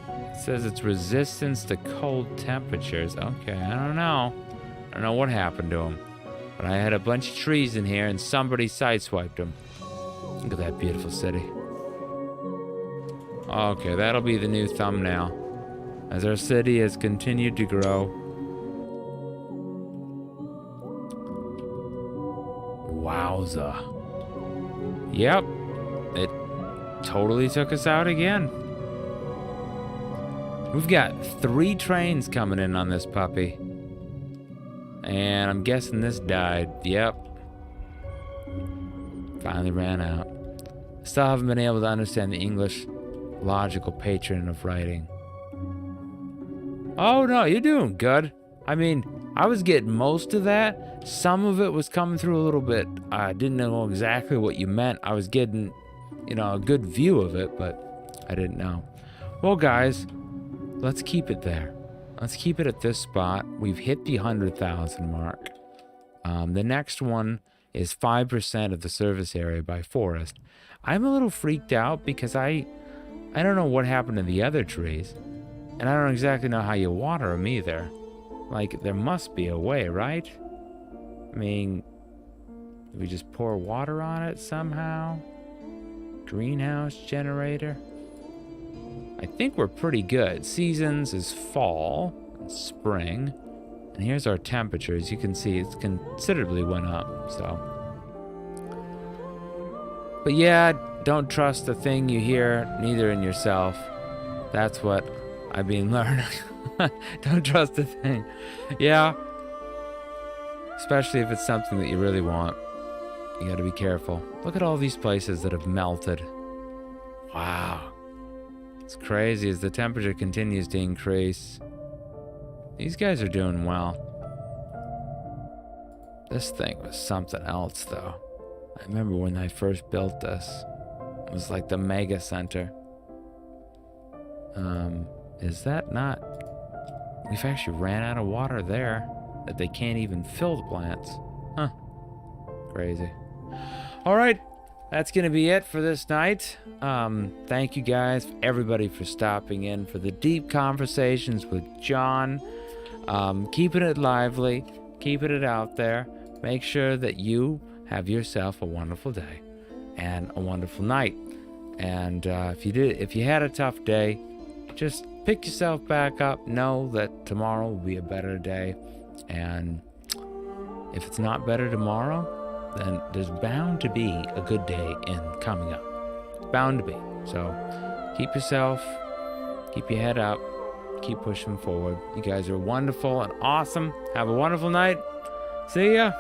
It says it's resistance to cold temperatures. Okay, I don't know. I don't know what happened to them. But I had a bunch of trees in here and somebody sideswiped them. Look at that beautiful city. Okay, that'll be the new thumbnail. As our city has continued to grow. Wowza. Yep. It totally took us out again. We've got 3 trains coming in on this puppy. And I'm guessing this died. Yep. Finally ran out. Still haven't been able to understand the English logical patron of writing. Oh no, you're doing good. I mean, I was getting most of that. Some of it was coming through a little bit. I didn't know exactly what you meant. I was getting, you know, a good view of it, but I didn't know. Well, guys, let's keep it there. Let's keep it at this spot. We've hit the 100,000 mark. The next one is 5% of the service area by forest. I'm a little freaked out because I don't know what happened to the other trees. And I don't exactly know how you water them either. Like, there must be a way, right? I mean, do we just pour water on it somehow? Greenhouse generator? I think we're pretty good. Seasons is fall and spring. And here's our temperature. As you can see, it's considerably went up, so. But yeah, don't trust the thing you hear, neither in yourself. That's what I've been learning. Don't trust a thing. Yeah. Especially if it's something that you really want. You gotta be careful. Look at all these places that have melted. Wow. It's crazy as the temperature continues to increase. These guys are doing well. This thing was something else, though. I remember when I first built this. It was like the mega center. Is that not... We've actually ran out of water there. That they can't even fill the plants. Huh. Crazy. Alright. That's going to be it for this night. Thank you guys, everybody, for stopping in for the deep conversations with John. Keeping it lively. Keeping it out there. Make sure that you have yourself a wonderful day and a wonderful night. And if you had a tough day, just pick yourself back up. Know that tomorrow will be a better day. And if it's not better tomorrow, then there's bound to be a good day coming up. Bound to be. So keep yourself, keep your head up, keep pushing forward. You guys are wonderful and awesome. Have a wonderful night. See ya.